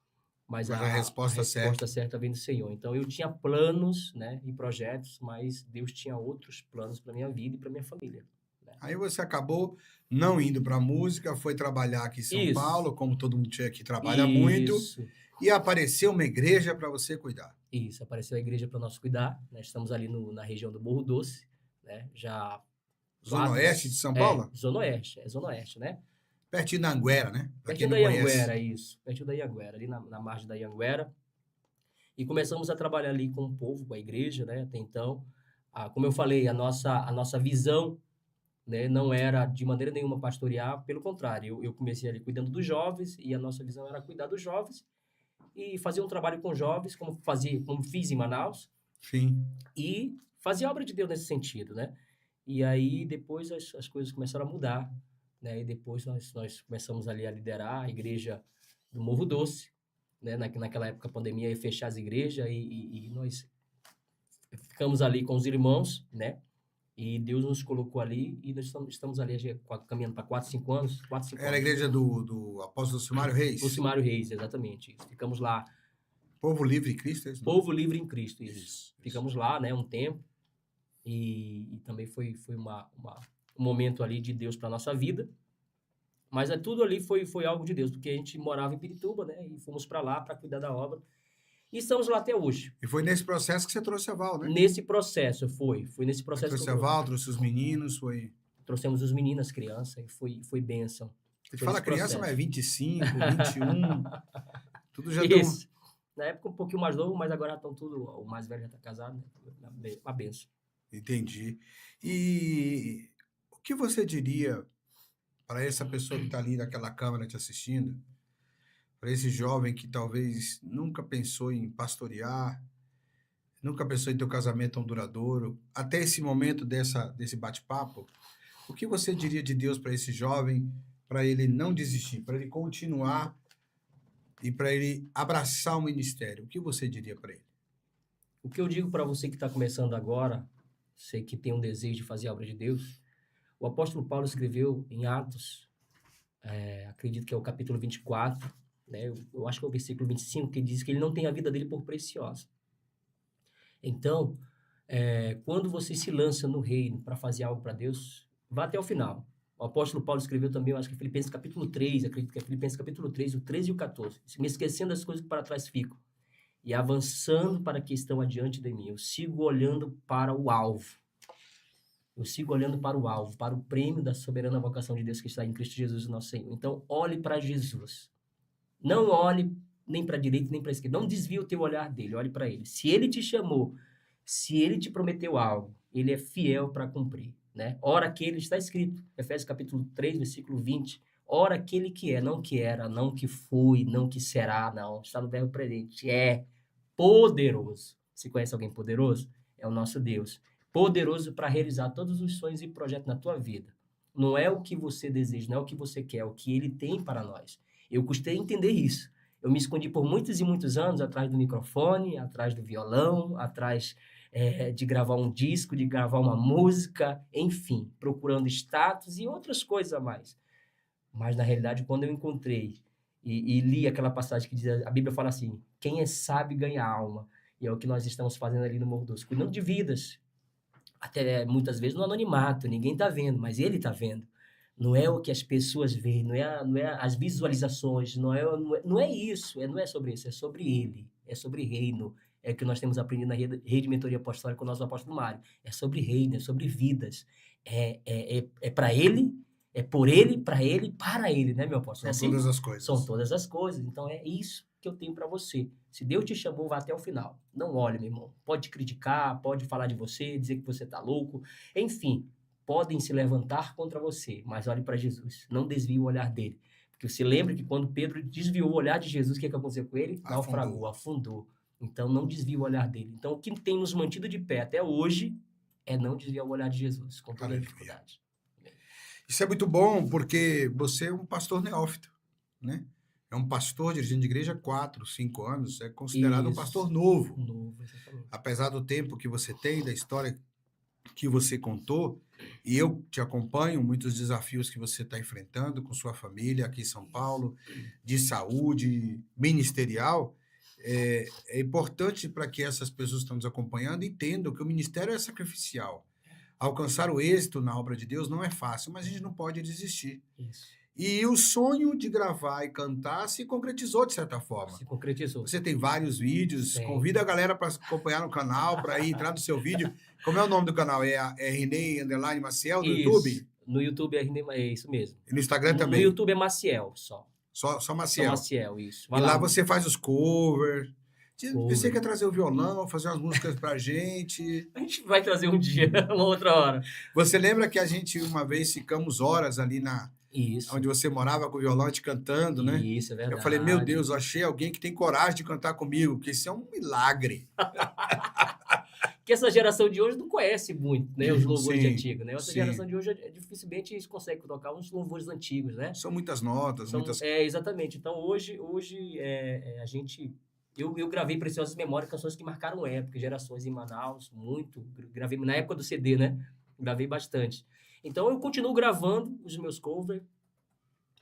Mas a resposta certa vem do Senhor. Então, eu tinha planos, né, e projetos, mas Deus tinha outros planos para minha vida e para minha família. Aí você acabou não indo para a música, foi trabalhar aqui em São Paulo, como todo mundo aqui trabalha muito, e apareceu uma igreja para você cuidar. Isso, apareceu a igreja para nós cuidar. Nós estamos ali na região do Morro Doce, né? Já Zona Oeste de São Paulo? Zona Oeste, né? Pertinho da Anguera, né? Pertinho da Anguera, isso. Pertinho da Anguera, ali na margem da Anguera. E começamos a trabalhar ali com o povo, com a igreja, né? Até então, como eu falei, a nossa visão, né, não era de maneira nenhuma pastorear, pelo contrário, eu comecei ali cuidando dos jovens e a nossa visão era cuidar dos jovens e fazer um trabalho com jovens, como fiz em Manaus. Sim. E fazer a obra de Deus nesse sentido, né? E aí depois as coisas começaram a mudar, né? E depois nós começamos ali a liderar a igreja do Morro Doce, né? Naquela época a pandemia ia fechar as igrejas e nós ficamos ali com os irmãos, né? E Deus nos colocou ali e nós estamos ali caminhando para 4, 5 anos. Era a igreja do apóstolo Simário Reis? Do Simário Reis, exatamente. Isso. Ficamos lá. Povo Livre em Cristo, é isso? Povo Livre em Cristo, isso. Ficamos lá, né, um tempo. E também foi um momento ali de Deus para a nossa vida. Mas tudo ali foi algo de Deus, porque a gente morava em Pirituba, né? E fomos para lá para cuidar da obra. E estamos lá até hoje. E foi nesse processo que você trouxe a Val, né? Nesse processo, foi nesse Aí processo que trouxe eu a Val, trouxe os meninos, foi... trouxemos os meninos, as crianças, e foi bênção. Você Foi fala nesse criança, mas é processo. 25, 21, tudo já tem Isso. Na época um pouquinho mais novo, mas agora estão tudo, o mais velho já está casado, né? Uma benção. Entendi. E o que você diria para essa pessoa que está ali naquela câmera te assistindo, para esse jovem que talvez nunca pensou em pastorear, nunca pensou em ter um casamento tão duradouro, até esse momento desse bate-papo, o que você diria de Deus para esse jovem, para ele não desistir, para ele continuar e para ele abraçar o ministério? O que você diria para ele? O que eu digo para você que está começando agora, você que tem um desejo de fazer a obra de Deus, o apóstolo Paulo escreveu em Atos, acredito que é o capítulo 24, né? Eu acho que é o versículo 25, que diz que ele não tem a vida dele por preciosa. Então, quando você se lança no reino para fazer algo para Deus, vá até o final. O apóstolo Paulo escreveu também, eu acho que Filipenses capítulo 3, acredito que é Filipenses capítulo 3, o 13 e o 14. Me esquecendo das coisas que para trás ficam e avançando para que estão adiante de mim. Eu sigo olhando para o alvo. Eu sigo olhando para o alvo, para o prêmio da soberana vocação de Deus que está em Cristo Jesus, nosso Senhor. Então, olhe para Jesus. Não olhe nem para a direita nem para a esquerda. Não desvie o teu olhar dele, olhe para ele. Se ele te chamou, se ele te prometeu algo, ele é fiel para cumprir, né? Ora aquele, está escrito, Efésios capítulo 3, versículo 20, ora aquele que é, não que era, não que foi, não que será, não. Está no verbo presente, é poderoso. Se conhece alguém poderoso? É o nosso Deus. Poderoso para realizar todos os sonhos e projetos na tua vida. Não é o que você deseja, não é o que você quer, é o que ele tem para nós. Eu custei entender isso. Eu me escondi por muitos e muitos anos atrás do microfone, atrás do violão, atrás de gravar um disco, de gravar uma música, enfim, procurando status e outras coisas a mais. Mas, na realidade, quando eu encontrei e li aquela passagem que diz, a Bíblia fala assim, quem é sábio ganha alma. E é o que nós estamos fazendo ali no Morro Doce, cuidando de vidas. Até muitas vezes no anonimato, ninguém está vendo, mas ele está vendo. Não é o que as pessoas veem, não é as visualizações, não é isso, não é sobre isso, é sobre ele, é sobre reino. É o que nós temos aprendido na Rede Mentoria Apostólica com o nosso apóstolo Mário. É sobre reino, é sobre vidas. É para ele, é por ele, para ele, né, meu apóstolo? São todas as coisas. São todas as coisas. Então, é isso que eu tenho para você. Se Deus te chamou, vá até o final. Não olhe, meu irmão. Pode criticar, pode falar de você, dizer que você está louco. Enfim, podem se levantar contra você, mas olhe para Jesus. Não desvie o olhar dele. Porque você lembra que quando Pedro desviou o olhar de Jesus, o que aconteceu com ele? Naufragou, afundou. Então, não desvie o olhar dele. Então, o que tem nos mantido de pé até hoje é não desviar o olhar de Jesus, com toda a dificuldade. Isso é muito bom, porque você é um pastor neófito, né? É um pastor dirigindo de igreja há 4, 5 anos, é considerado um pastor novo. Novo, exatamente. Apesar do tempo que você tem, da história que você contou, e eu te acompanho, muitos desafios que você está enfrentando com sua família aqui em São Paulo, de saúde, ministerial, é importante para que essas pessoas que estão nos acompanhando entendam que o ministério é sacrificial. Alcançar o êxito na obra de Deus não é fácil, mas a gente não pode desistir. Isso. E o sonho de gravar e cantar se concretizou de certa forma. Se concretizou. Você tem vários vídeos, convida a galera para acompanhar no canal, para ir entrar no seu vídeo. Como é o nome do canal? É Renê Maciel do YouTube? No YouTube é Renê, é isso mesmo. E no Instagram também? No YouTube é Maciel só. Só Maciel? Só Maciel, isso. Vai e lá você faz os covers. Você quer trazer o violão, fazer umas músicas pra gente? A gente vai trazer um dia, uma outra hora. Você lembra que a gente uma vez ficamos horas ali onde você morava com o violão te cantando, né? Isso, é verdade. Eu falei, meu Deus, eu achei alguém que tem coragem de cantar comigo, porque isso é um milagre. Que essa geração de hoje não conhece muito, né? Os louvores antigos, né? Essa geração de hoje dificilmente consegue tocar uns louvores antigos, né? São muitas notas, muitas... Exatamente. Então, hoje a gente... Eu gravei Preciosas Memórias, canções que marcaram época, gerações em Manaus, muito. Gravei na época do CD, né? Gravei bastante. Então, eu continuo gravando os meus covers.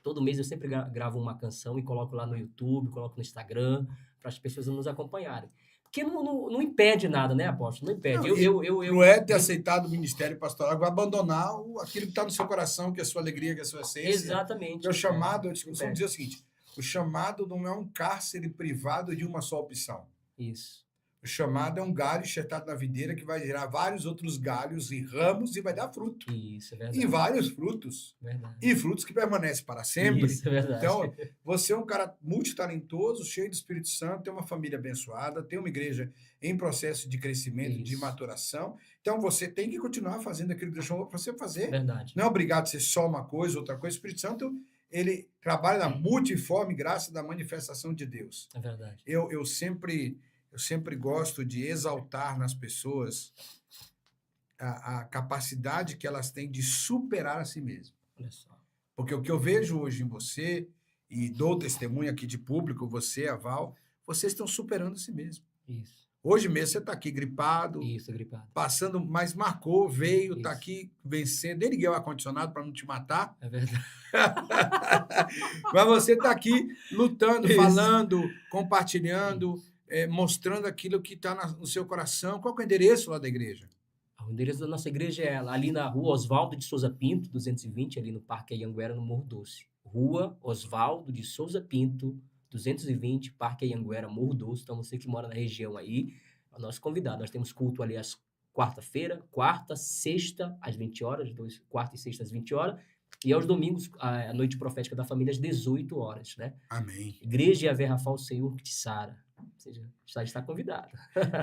Todo mês eu sempre gravo uma canção e coloco lá no YouTube, coloco no Instagram, para as pessoas nos acompanharem. Porque não impede nada, né, apóstolo? Não impede. Não, não é ter aceitado o ministério pastoral, vai abandonar aquilo que está no seu coração, que é a sua alegria, que é a sua essência. Exatamente. O chamado, eu costumo dizer o seguinte, o chamado não é um cárcere privado de uma só opção. Isso. O chamado é um galho enxertado na videira que vai gerar vários outros galhos e ramos e vai dar fruto. Isso, é verdade. E vários frutos. Verdade. E frutos que permanecem para sempre. Isso, é verdade. Então, você é um cara multitalentoso, cheio do Espírito Santo, tem uma família abençoada, tem uma igreja em processo de crescimento, de maturação. Então, você tem que continuar fazendo aquilo que Deus chamou para você fazer. Verdade. Não é obrigado a ser só uma coisa, outra coisa. O Espírito Santo, ele trabalha na multiforme graça da manifestação de Deus. É verdade. Eu sempre gosto de exaltar nas pessoas a capacidade que elas têm de superar a si mesmas. Olha só. Porque o que eu vejo hoje em você, e dou testemunho aqui de público, você, a Val, vocês estão superando a si mesmo. Isso. Hoje mesmo você está aqui gripado, passando, mas marcou, veio, está aqui vencendo. Nem liguei o ar-condicionado para não te matar. É verdade. Mas você está aqui lutando, falando, compartilhando, mostrando aquilo que está no seu coração. Qual é o endereço lá da igreja? O endereço da nossa igreja é ali na rua Oswaldo de Souza Pinto, 220, ali no Parque Anhanguera, no Morro Doce. Rua Oswaldo de Souza Pinto, 220, Parque Anhanguera, Morro Doce. Então, você que mora na região aí, é o nosso convidado. Nós temos culto ali às quarta, sexta, às 20 horas, quarta e sexta às 20 horas, e aos domingos, a noite profética da família, às 18 horas, né? Amém. Igreja Yahvé Rafa, o Senhor que te sara. Ou seja, está convidado.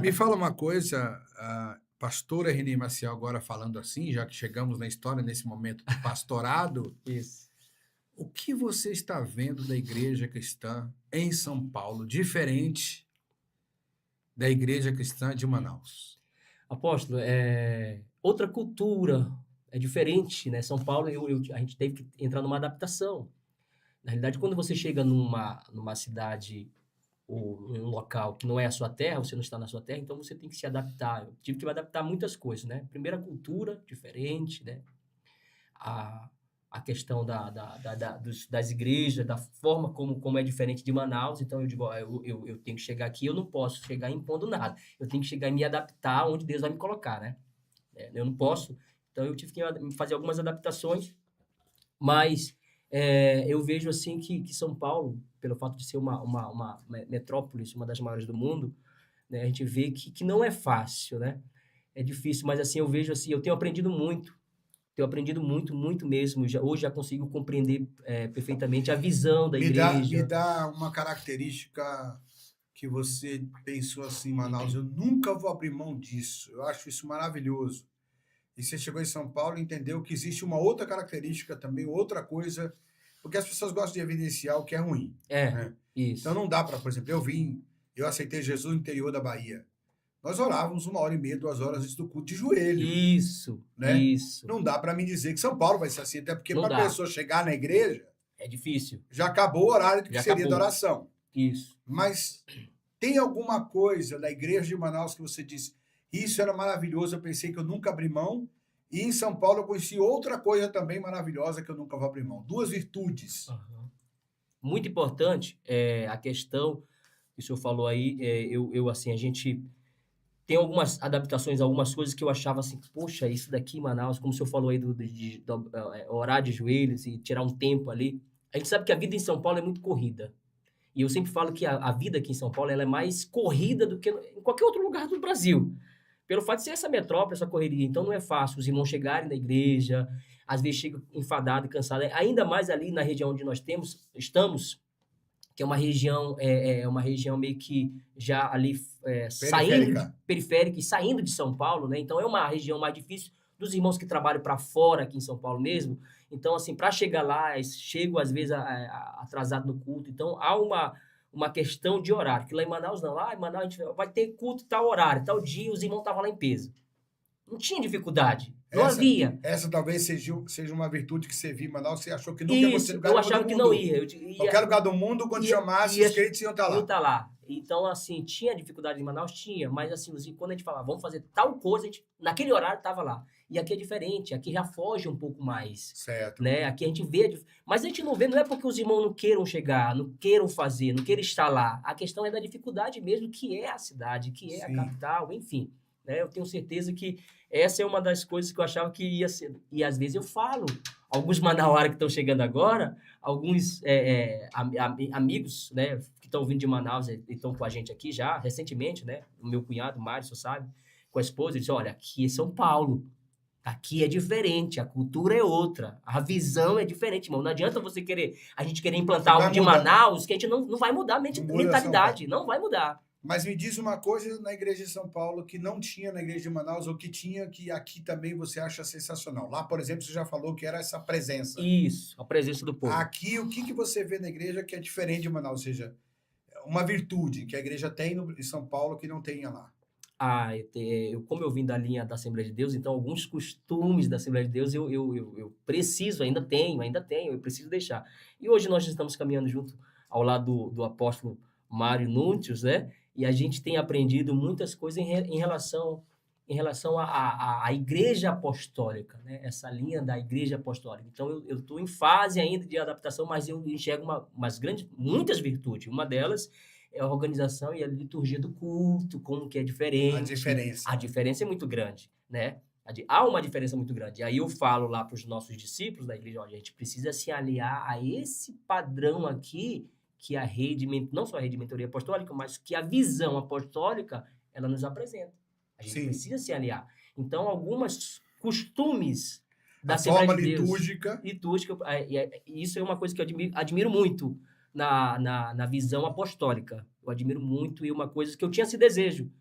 Me fala uma coisa, pastora Renê Maciel, agora falando assim, já que chegamos na história nesse momento do pastorado. Isso. O que você está vendo da igreja cristã em São Paulo, diferente da igreja cristã de Manaus? Apóstolo, outra cultura, é diferente, né? São Paulo, a gente teve que entrar numa adaptação. Na realidade, quando você chega numa cidade ou em um local que não é a sua terra, você não está na sua terra, então você tem que se adaptar. Eu tive que me adaptar a muitas coisas, né? Primeiro, a cultura diferente, né? A questão das igrejas, da forma como é diferente de Manaus. Então, eu digo, eu tenho que chegar aqui, eu não posso chegar impondo nada. Eu tenho que chegar e me adaptar onde Deus vai me colocar, né? Eu não posso. Então, eu tive que fazer algumas adaptações, mas eu vejo, assim, que São Paulo, pelo fato de ser uma metrópole, uma das maiores do mundo, né, a gente vê que não é fácil, né? É difícil, mas, assim, eu vejo, assim, eu tenho aprendido muito. Muito mesmo. Hoje já consigo compreender perfeitamente a visão da igreja. Me dá uma característica que você pensou assim, Manaus, eu nunca vou abrir mão disso. Eu acho isso maravilhoso. E você chegou em São Paulo e entendeu que existe uma outra característica também, outra coisa, porque as pessoas gostam de evidenciar o que é ruim. Né? Isso. Então não dá para, por exemplo, eu aceitei Jesus no interior da Bahia. Nós orávamos 1h30, 2 horas antes do culto de joelho. Isso, né? Isso. Não dá para mim dizer que São Paulo vai ser assim, até porque para a pessoa chegar na igreja... É difícil. Já acabou o horário que seria de oração. Isso. Mas tem alguma coisa da igreja de Manaus que você disse, isso era maravilhoso, eu pensei que eu nunca abri mão, e em São Paulo eu conheci outra coisa também maravilhosa que eu nunca vou abrir mão. 2 virtudes. Uhum. Muito importante a questão que o senhor falou aí, assim, a gente... Tem algumas adaptações, algumas coisas que eu achava assim, poxa, isso daqui em Manaus, como o senhor falou aí de orar de joelhos e tirar um tempo ali. A gente sabe que a vida em São Paulo é muito corrida. E eu sempre falo que a vida aqui em São Paulo ela é mais corrida do que em qualquer outro lugar do Brasil. Pelo fato de ser essa metrópole, essa correria. Então não é fácil os irmãos chegarem na igreja, às vezes chegam enfadados e cansados. Ainda mais ali na região onde nós estamos, que é uma região meio que já ali periférica e saindo de São Paulo, né? Então é uma região mais difícil dos irmãos que trabalham para fora aqui em São Paulo mesmo. Então, assim, para chegar lá, chego às vezes atrasado no culto. Então há uma questão de horário, que lá em Manaus não. Lá em Manaus a gente vai ter culto tal horário, tal dia, os irmãos estavam lá em peso. Não tinha dificuldade. Não havia. Essa talvez seja uma virtude que você viu em Manaus, você achou que nunca ia ser lugar eu achava que não ia. Qualquer lugar do mundo, quando chamasse, os crentes iam estar lá. Iam estar lá. Então, assim, tinha dificuldade em Manaus? Tinha, mas assim, quando a gente falava, vamos fazer tal coisa, a gente, naquele horário estava lá. E aqui é diferente, aqui já foge um pouco mais, Certo. né? Aqui a gente vê, mas a gente não vê, não é porque os irmãos não queiram chegar, não queiram fazer, não queiram estar lá. A questão é da dificuldade mesmo, que é a cidade, que é a Sim. capital, enfim. Né? Eu tenho certeza que essa é uma das coisas que eu achava que ia ser. E às vezes eu falo, alguns manauara que estão chegando agora, alguns amigos, né, que estão vindo de Manaus e estão com a gente aqui já, recentemente, né, o meu cunhado, Mário, você sabe, com a esposa, ele disse, olha, aqui é São Paulo, aqui é diferente, a cultura é outra, a visão é diferente, irmão, não adianta a gente querer implantar algo de Manaus, que a gente não vai mudar a mentalidade, não vai mudar. Mas me diz uma coisa na igreja de São Paulo que não tinha na igreja de Manaus, ou que tinha, que aqui também você acha sensacional. Lá, por exemplo, você já falou que era essa presença. Isso, a presença do povo. Aqui, o que você vê na igreja que é diferente de Manaus? Ou seja, uma virtude que a igreja tem em São Paulo que não tenha lá. Como eu vim da linha da Assembleia de Deus, então alguns costumes da Assembleia de Deus eu preciso, ainda tenho, eu preciso deixar. E hoje nós estamos caminhando junto ao lado do apóstolo Mário Núntios, né? E a gente tem aprendido muitas coisas em relação à igreja apostólica, né? Essa linha da igreja apostólica. Então, eu estou em fase ainda de adaptação, mas eu enxergo muitas virtudes. Uma delas é a organização e a liturgia do culto, como que é diferente. A diferença é muito grande, né? Há uma diferença muito grande. E aí eu falo lá para os nossos discípulos da igreja, olha, a gente precisa se aliar a esse padrão aqui, que a rede, não só a rede de mentoria apostólica, mas que a visão apostólica, ela nos apresenta. A gente precisa se aliar. Então, alguns costumes da Assembleia de Deus... litúrgica, isso é uma coisa que eu admiro muito na visão apostólica. Eu admiro muito, e é uma coisa que eu tinha esse desejo.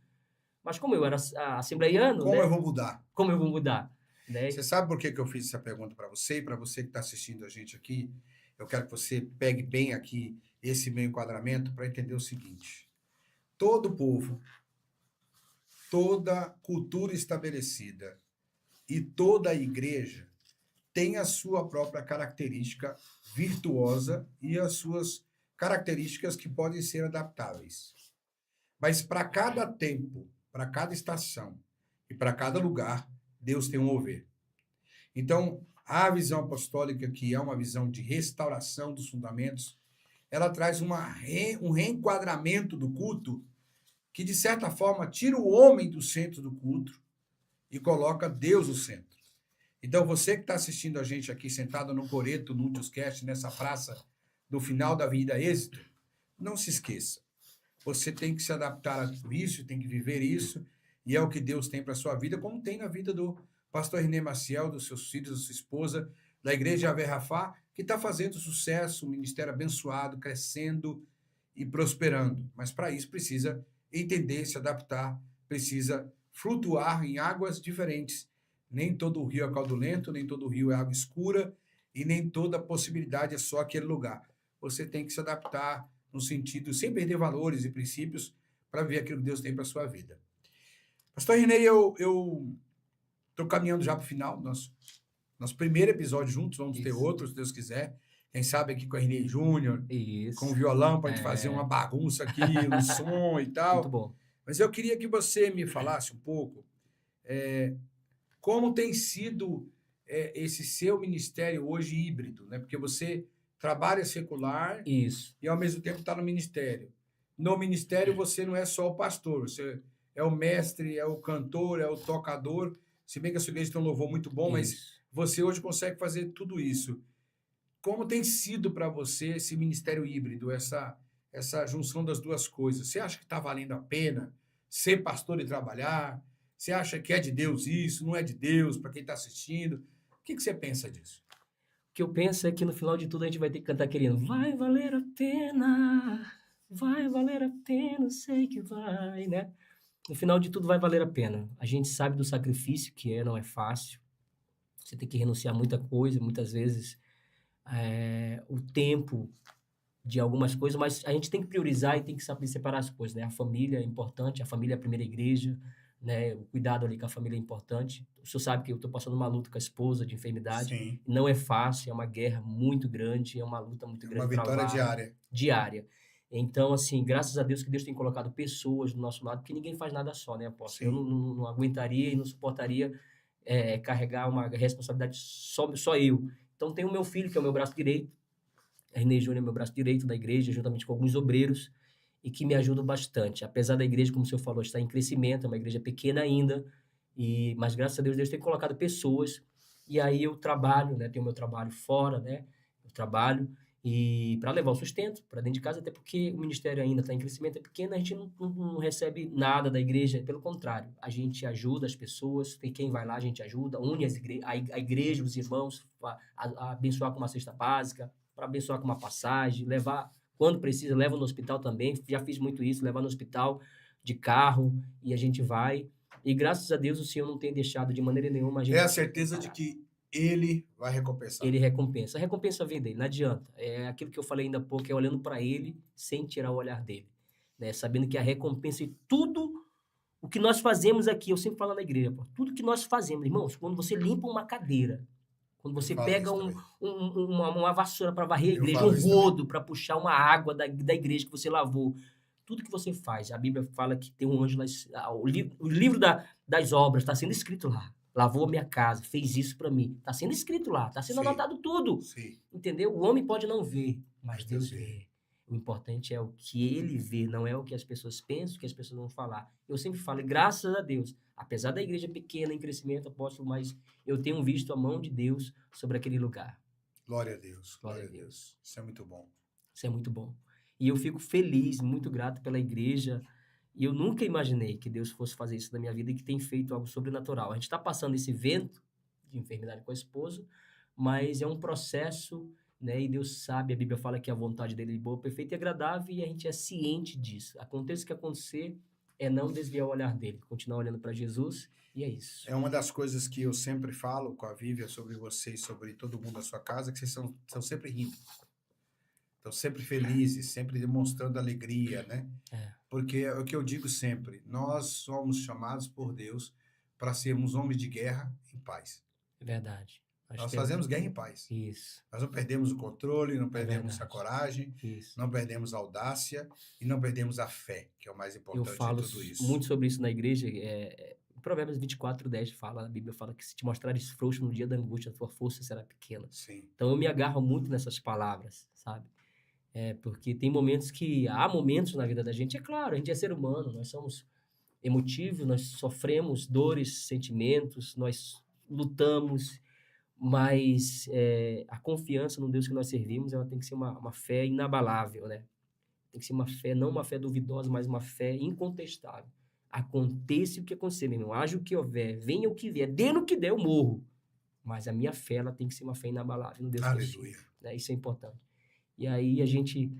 Mas como eu era assembleiano... Como eu vou mudar? Como eu vou mudar? Né? Você sabe por que eu fiz essa pergunta para você? E para você que está assistindo a gente aqui, eu quero que você pegue bem aqui esse meu enquadramento para entender o seguinte. Todo povo, toda cultura estabelecida e toda igreja tem a sua própria característica virtuosa e as suas características que podem ser adaptáveis. Mas para cada tempo, para cada estação e para cada lugar, Deus tem um mover. Então, a visão apostólica, que é uma visão de restauração dos fundamentos, ela traz um reenquadramento do culto que, de certa forma, tira o homem do centro do culto e coloca Deus no centro. Então, você que está assistindo a gente aqui, sentado no Coreto, no Newscast, nessa praça do final da Avenida Êxito, não se esqueça. Você tem que se adaptar a isso, tem que viver isso, e é o que Deus tem para a sua vida, como tem na vida do pastor René Maciel, dos seus filhos, da sua esposa, da igreja Ave Rafá, que está fazendo sucesso, um ministério abençoado, crescendo e prosperando. Mas para isso precisa entender, se adaptar, precisa flutuar em águas diferentes. Nem todo rio é caudulento, nem todo rio é água escura, e nem toda possibilidade é só aquele lugar. Você tem que se adaptar no sentido, sem perder valores e princípios, para ver aquilo que Deus tem para a sua vida. Pastor René, eu estou caminhando já para o final, nosso primeiro episódio juntos, vamos ter outros, se Deus quiser. Quem sabe aqui com a René Júnior, com o violão, para a gente fazer uma bagunça aqui, um som e tal. Muito bom. Mas eu queria que você me falasse um pouco como tem sido esse seu ministério hoje híbrido, né? Porque você trabalha secular e, ao mesmo tempo, está no ministério. No ministério, você não é só o pastor, você é o mestre, é o cantor, é o tocador. Se bem que a sua igreja tem um louvor muito bom, mas você hoje consegue fazer tudo isso. Como tem sido para você esse ministério híbrido, essa junção das duas coisas? Você acha que está valendo a pena ser pastor e trabalhar? Você acha que é de Deus isso? Não é de Deus? Para quem está assistindo? O que você pensa disso? O que eu penso é que no final de tudo a gente vai ter que cantar querendo. Vai valer a pena, sei que vai, né? No final de tudo vai valer a pena. A gente sabe do sacrifício que não é fácil. Você tem que renunciar a muita coisa, muitas vezes o tempo de algumas coisas, mas a gente tem que priorizar e tem que saber separar as coisas, né? A família é importante, a família é a primeira igreja, né? O cuidado ali com a família é importante. O senhor sabe que eu estou passando uma luta com a esposa de enfermidade. Sim. Não é fácil, é uma guerra muito grande, é uma luta muito grande. Uma vitória diária. Diária. Então, assim, graças a Deus que Deus tem colocado pessoas do nosso lado, porque ninguém faz nada só, né, apóstolo? Eu Sim. não aguentaria e não suportaria carregar uma responsabilidade só eu. Então, tem o meu filho, que é o meu braço direito, Ernei Júnior é meu braço direito da igreja, juntamente com alguns obreiros, e que me ajudam bastante. Apesar da igreja, como o senhor falou, estar em crescimento, é uma igreja pequena ainda, mas graças a Deus, Deus tem colocado pessoas, e aí eu trabalho, né? Tenho meu trabalho fora, né? Eu trabalho e para levar o sustento para dentro de casa, até porque o ministério ainda está em crescimento, é pequeno, a gente não recebe nada da igreja, pelo contrário, a gente ajuda as pessoas, tem quem vai lá, a gente ajuda, une a igreja, os irmãos, a abençoar com uma cesta básica, para abençoar com uma passagem, levar, quando precisa, leva no hospital também, já fiz muito isso, levar no hospital de carro, e a gente vai, e graças a Deus o Senhor não tem deixado de maneira nenhuma a É gente a certeza de que ele vai recompensar. ele recompensa. A recompensa vem dele, não adianta. É aquilo que eu falei ainda há pouco, é olhando para ele sem tirar o olhar dele, né? Sabendo que a recompensa e tudo o que nós fazemos aqui, eu sempre falo na igreja, pô, tudo que nós fazemos, irmãos, quando você limpa uma cadeira, quando Eu você falo pega isso também. uma vassoura para varrer a Eu igreja, um falo isso também. rodo para puxar uma água da igreja que você lavou, tudo que você faz, a Bíblia fala que tem um anjo lá, o livro das obras está sendo escrito lá. Lavou a minha casa, fez isso para mim. Está sendo escrito lá, está sendo Sim, anotado tudo. sim. Entendeu? O homem pode não ver, mas Mas Deus Deus vê. vê. O importante é o que ele vê, não é o que as pessoas pensam, o que as pessoas vão falar. Eu sempre falo, e graças a Deus, apesar da igreja pequena em crescimento, apóstolo, mas eu tenho visto a mão de Deus sobre aquele lugar. Glória a Deus, Glória glória a a Deus. Deus. Isso é muito bom. Isso é muito bom. E eu fico feliz, muito grato pela igreja. E eu nunca imaginei que Deus fosse fazer isso na minha vida e que tem feito algo sobrenatural. A gente está passando esse vento de enfermidade com a esposa, mas é um processo, né? E Deus sabe, a Bíblia fala que a vontade dele é boa, perfeita e agradável, e a gente é ciente disso. Aconteça o que acontecer, é não desviar o olhar dele, continuar olhando para Jesus, e é isso. É uma das coisas que eu sempre falo com a Vívia sobre vocês, sobre todo mundo da sua casa, que vocês são sempre rindo. Estão sempre felizes, sempre demonstrando alegria, né? É, Porque é o que eu digo sempre, nós somos chamados por Deus para sermos homens de guerra em paz. é verdade. Nós fazemos guerra em paz. Isso, Nós não perdemos o controle, não é perdemos a verdade. coragem, Isso. não perdemos a audácia e não perdemos a fé, que é o mais Eu importante de falo tudo isso. muito sobre isso na igreja. Provérbios 24:10 fala, a Bíblia fala que se te mostrares frouxo no dia da angústia, a tua força será pequena. Sim, Então eu me agarro muito nessas palavras, sabe? Porque tem momentos há momentos na vida da gente, é claro, a gente é ser humano, nós somos emotivos, nós sofremos dores, sentimentos, nós lutamos, mas a confiança no Deus que nós servimos, ela tem que ser uma fé inabalável, né? Tem que ser uma fé, não uma fé duvidosa, mas uma fé incontestável. Aconteça o que acontecer, meu irmão, haja o que houver, venha o que vier, dê no que der, eu morro. Mas a minha fé, ela tem que ser uma fé inabalável no Deus que eu sirvo, aleluia. né? Isso é importante. E aí a gente,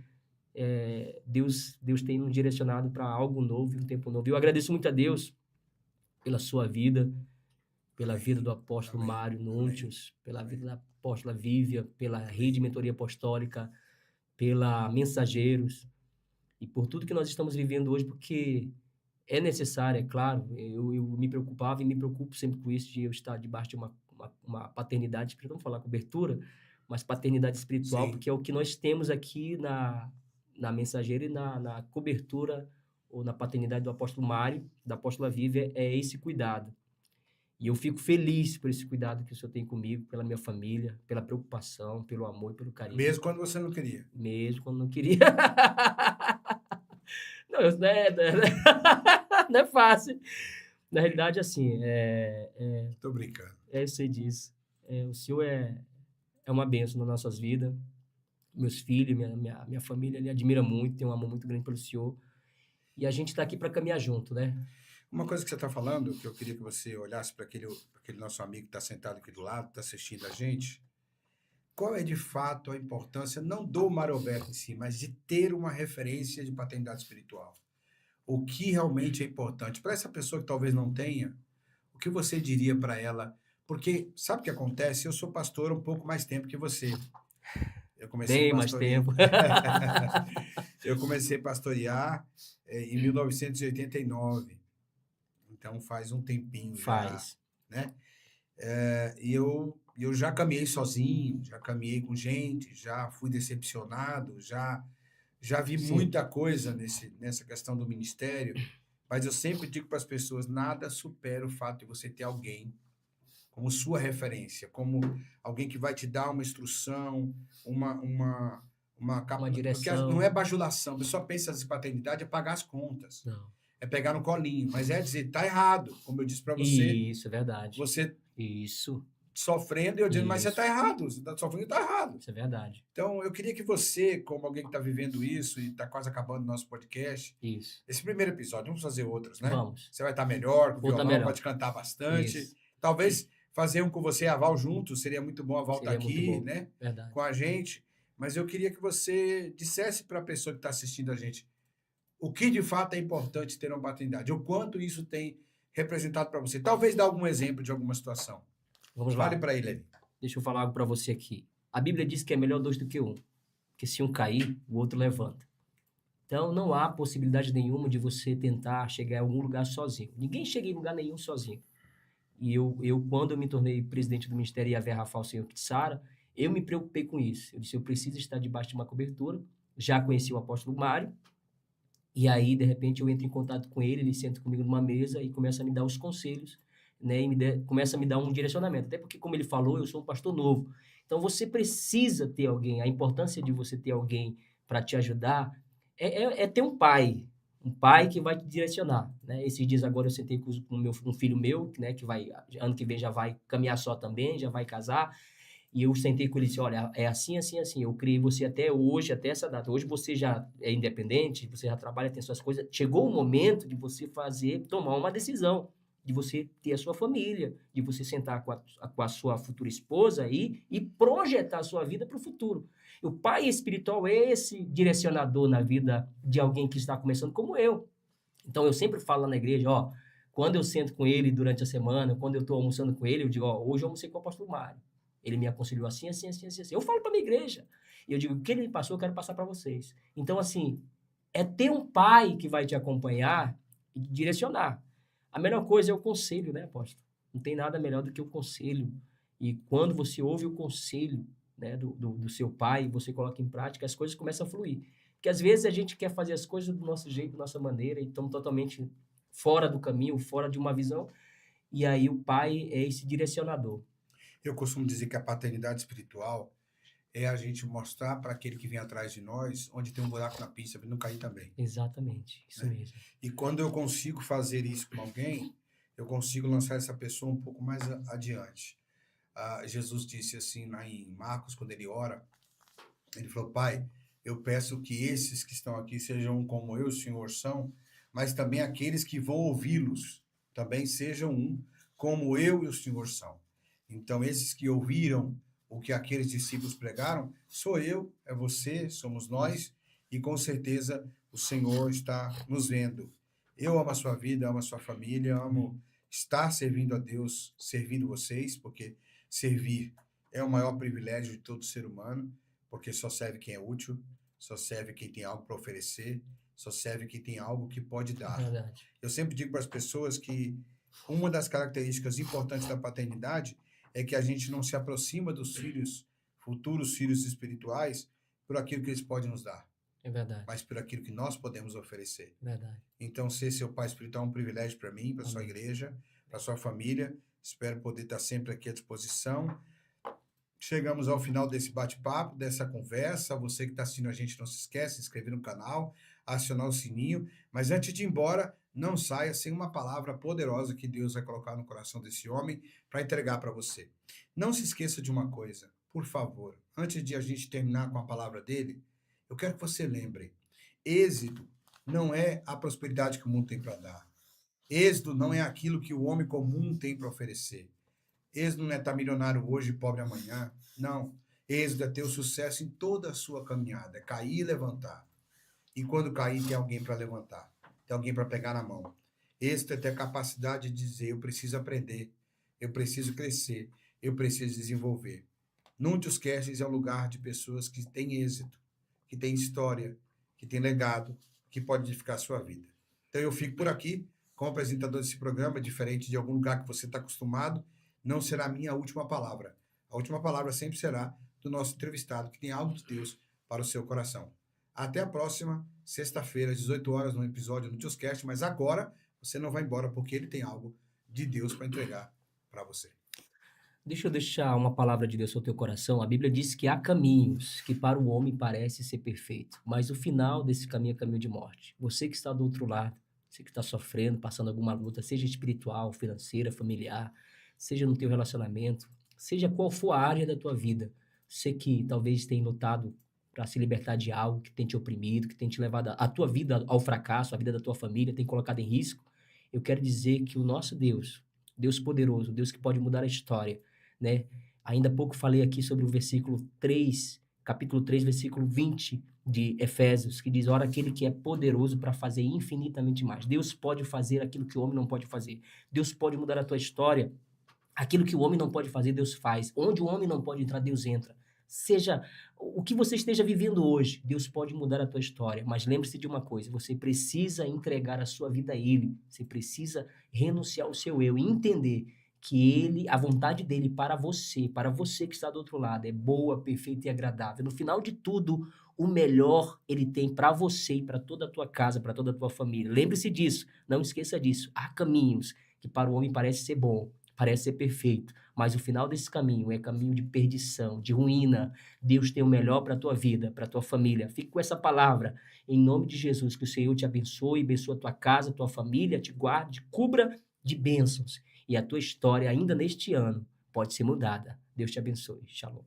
Deus tem nos direcionado para algo novo e um tempo novo. Eu agradeço muito a Deus pela sua vida, pela Amém. vida do apóstolo Amém. Mário Amém. Núntios, pela Amém. vida da apóstola Vívia, pela rede Mentoria Apostólica, pela Mensageiros, e por tudo que nós estamos vivendo hoje, porque é necessário, é claro, eu me preocupava e me preocupo sempre com isso, de eu estar debaixo de uma paternidade, vamos falar cobertura, mas paternidade espiritual, Sim, porque é o que nós temos aqui na Mensageira e na cobertura, ou na paternidade do apóstolo Mário, da apóstola Vívia, é esse cuidado. E eu fico feliz por esse cuidado que o senhor tem comigo, pela minha família, pela preocupação, pelo amor e pelo carinho. mesmo quando você não queria. Mesmo quando não queria. Não, não é fácil. Na realidade, assim, Tô brincando. eu sei disso. O senhor é uma bênção nas nossas vidas. Meus filhos, minha família, ele admira muito, tem um amor muito grande pelo senhor. E a gente está aqui para caminhar junto, né? Uma coisa que você está falando, que eu queria que você olhasse para aquele nosso amigo que está sentado aqui do lado, está assistindo a gente, qual é de fato a importância, não do Mário Alberto em si, mas de ter uma referência de paternidade espiritual? O que realmente é importante? Para essa pessoa que talvez não tenha, o que você diria para ela? Porque sabe o que acontece? Eu sou pastor há um pouco mais tempo que você. Eu comecei Bem mais pastorear. tempo. Eu comecei a pastorear em 1989. Então faz um tempinho já, Faz. né? E eu já caminhei sozinho, já caminhei com gente, já fui decepcionado, já Já vi Sim. muita coisa nessa questão do ministério, mas eu sempre digo para as pessoas, nada supera o fato de você ter alguém como sua referência, como alguém que vai te dar uma instrução, Uma porque não é direção. bajulação, a pessoa pensa em paternidade é pagar as contas, Não. é pegar no colinho, mas é dizer, tá errado, como eu disse para você, Isso, é verdade. você Isso, sofrendo e eu dizendo, mas você isso, tá errado, você tá sofrendo e tá errado. isso é verdade. Então, eu queria que você, como alguém que está vivendo isso e está quase acabando o nosso podcast, Isso. esse primeiro episódio, vamos fazer outros, né? Vamos. Você vai estar melhor com o Vou estar violão, melhor. pode cantar bastante. Isso. Talvez fazer um com você e a Val juntos, seria muito bom a Val estar Seria muito aqui, bom. né? Verdade. Com a gente. Mas eu queria que você dissesse para a pessoa que está assistindo a gente o que de fato é importante ter uma paternidade, o quanto isso tem representado para você. Talvez dá algum exemplo de alguma situação. Vamos Fale lá. para ele aí. Deixa eu falar algo para você aqui. A Bíblia diz que é melhor dois do que um, porque se um cair, o outro levanta. Então, não há possibilidade nenhuma de você tentar chegar a algum lugar sozinho. Ninguém chega em lugar nenhum sozinho. E quando eu me tornei presidente do Ministério Yahvé Rafael Senhor Kitsara, eu me preocupei com isso. Eu disse, eu preciso estar debaixo de uma cobertura. Já conheci o apóstolo Mário, e aí, de repente, eu entro em contato com ele senta comigo numa mesa e começa a me dar os conselhos, né? E começa a me dar um direcionamento. Até porque, como ele falou, eu sou um pastor novo. Então, você precisa ter alguém. A importância de você ter alguém para te ajudar é ter um pai que vai te direcionar, né? Esses dias agora eu sentei com um filho meu, né, que vai, ano que vem já vai caminhar só também, já vai casar, e eu sentei com ele e disse, olha, é assim, assim, assim, eu criei você até hoje, até essa data, hoje você já é independente, você já trabalha, tem suas coisas, chegou o momento de você tomar uma decisão, de você ter a sua família, de você sentar com a sua futura esposa aí e projetar a sua vida para o futuro. O pai espiritual é esse direcionador na vida de alguém que está começando como eu. Então, eu sempre falo lá na igreja, ó, quando eu sento com ele durante a semana, quando eu estou almoçando com ele, eu digo, ó, hoje eu almocei com o apóstolo Mário. Ele me aconselhou assim, assim, assim, assim, assim. Eu falo para minha igreja. E eu digo, o que ele me passou, eu quero passar para vocês. Então, assim, é ter um pai que vai te acompanhar e direcionar. A melhor coisa é o conselho, né, apóstolo? Não tem nada melhor do que o conselho. E quando você ouve o conselho, né, do seu pai, você coloca em prática, as coisas começam a fluir. Porque às vezes a gente quer fazer as coisas do nosso jeito, da nossa maneira, e estamos totalmente fora do caminho, fora de uma visão. E aí o pai é esse direcionador. Eu costumo dizer que a paternidade espiritual é a gente mostrar para aquele que vem atrás de nós onde tem um buraco na pista para não cair também. Exatamente, isso Né? mesmo. E quando eu consigo fazer isso com alguém, eu consigo lançar essa pessoa um pouco mais adiante. Jesus disse assim lá em Marcos, quando ele ora, ele falou, Pai, eu peço que esses que estão aqui sejam como eu, Senhor, são, mas também aqueles que vão ouvi-los também sejam um, como eu e o Senhor são. Então, esses que ouviram o que aqueles discípulos pregaram, sou eu, é você, somos nós, e com certeza o Senhor está nos vendo. Eu amo a sua vida, amo a sua família, amo estar servindo a Deus, servindo vocês, porque servir é o maior privilégio de todo ser humano, porque só serve quem é útil, só serve quem tem algo para oferecer, só serve quem tem algo que pode dar. Verdade. Eu sempre digo para as pessoas que uma das características importantes da paternidade é que a gente não se aproxima dos filhos, futuros filhos espirituais, por aquilo que eles podem nos dar, É verdade. mas por aquilo que nós podemos oferecer. Verdade. Então, ser seu pai espiritual é um privilégio para mim, para sua igreja, para sua família. Espero poder estar sempre aqui à disposição. Chegamos ao final desse bate-papo, dessa conversa. Você que está assistindo a gente, não se esquece de se inscrever no canal, acionar o sininho. Mas antes de ir embora, não saia sem uma palavra poderosa que Deus vai colocar no coração desse homem para entregar para você. Não se esqueça de uma coisa, por favor. Antes de a gente terminar com a palavra dele, eu quero que você lembre. Êxito não é a prosperidade que o mundo tem para dar. Êxito não é aquilo que o homem comum tem para oferecer. Êxito não é estar milionário hoje e pobre amanhã. Não. Êxito é ter o sucesso em toda a sua caminhada. É cair e levantar. E quando cair, tem alguém para levantar. Tem alguém para pegar na mão. Êxito é ter a capacidade de dizer, eu preciso aprender, eu preciso crescer, eu preciso desenvolver. Núntios Casts é um lugar de pessoas que têm êxito, que têm história, que têm legado, que pode edificar a sua vida. Então eu fico por aqui como apresentador desse programa, diferente de algum lugar que você está acostumado, não será a minha última palavra. A última palavra sempre será do nosso entrevistado, que tem algo de Deus para o seu coração. Até a próxima sexta-feira, às 18 horas, no episódio do Newscast. Mas agora você não vai embora, porque ele tem algo de Deus para entregar para você. Deixa eu deixar uma palavra de Deus no teu coração. A Bíblia diz que há caminhos que para o homem parece ser perfeito, mas o final desse caminho é caminho de morte. Você que está do outro lado, você que está sofrendo, passando alguma luta, seja espiritual, financeira, familiar, seja no teu relacionamento, seja qual for a área da tua vida, você que talvez tenha lutado para se libertar de algo que tem te oprimido, que tem te levado a tua vida ao fracasso, a vida da tua família, tem colocado em risco, eu quero dizer que o nosso Deus, Deus poderoso, Deus que pode mudar a história, né? Ainda há pouco falei aqui sobre o versículo 3, capítulo 3, versículo 20 de Efésios, que diz: ora, aquele que é poderoso para fazer infinitamente mais. Deus pode fazer aquilo que o homem não pode fazer. Deus pode mudar a tua história. Aquilo que o homem não pode fazer, Deus faz. Onde o homem não pode entrar, Deus entra. Seja o que você esteja vivendo hoje, Deus pode mudar a tua história. Mas lembre-se de uma coisa: você precisa entregar a sua vida a Ele. Você precisa renunciar ao seu eu e entender que Ele, a vontade dele para você que está do outro lado, é boa, perfeita e agradável. No final de tudo, o melhor Ele tem para você e para toda a tua casa, para toda a tua família. Lembre-se disso, não esqueça disso. Há caminhos que para o homem parece ser bom, parece ser perfeito, mas o final desse caminho é caminho de perdição, de ruína. Deus tem o melhor para a tua vida, para a tua família. Fique com essa palavra, em nome de Jesus, que o Senhor te abençoe a tua casa, a tua família, te guarde, cubra de bênçãos. E a tua história, ainda neste ano, pode ser mudada. Deus te abençoe. Shalom.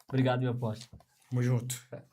Obrigado, meu apóstolo. Tamo junto.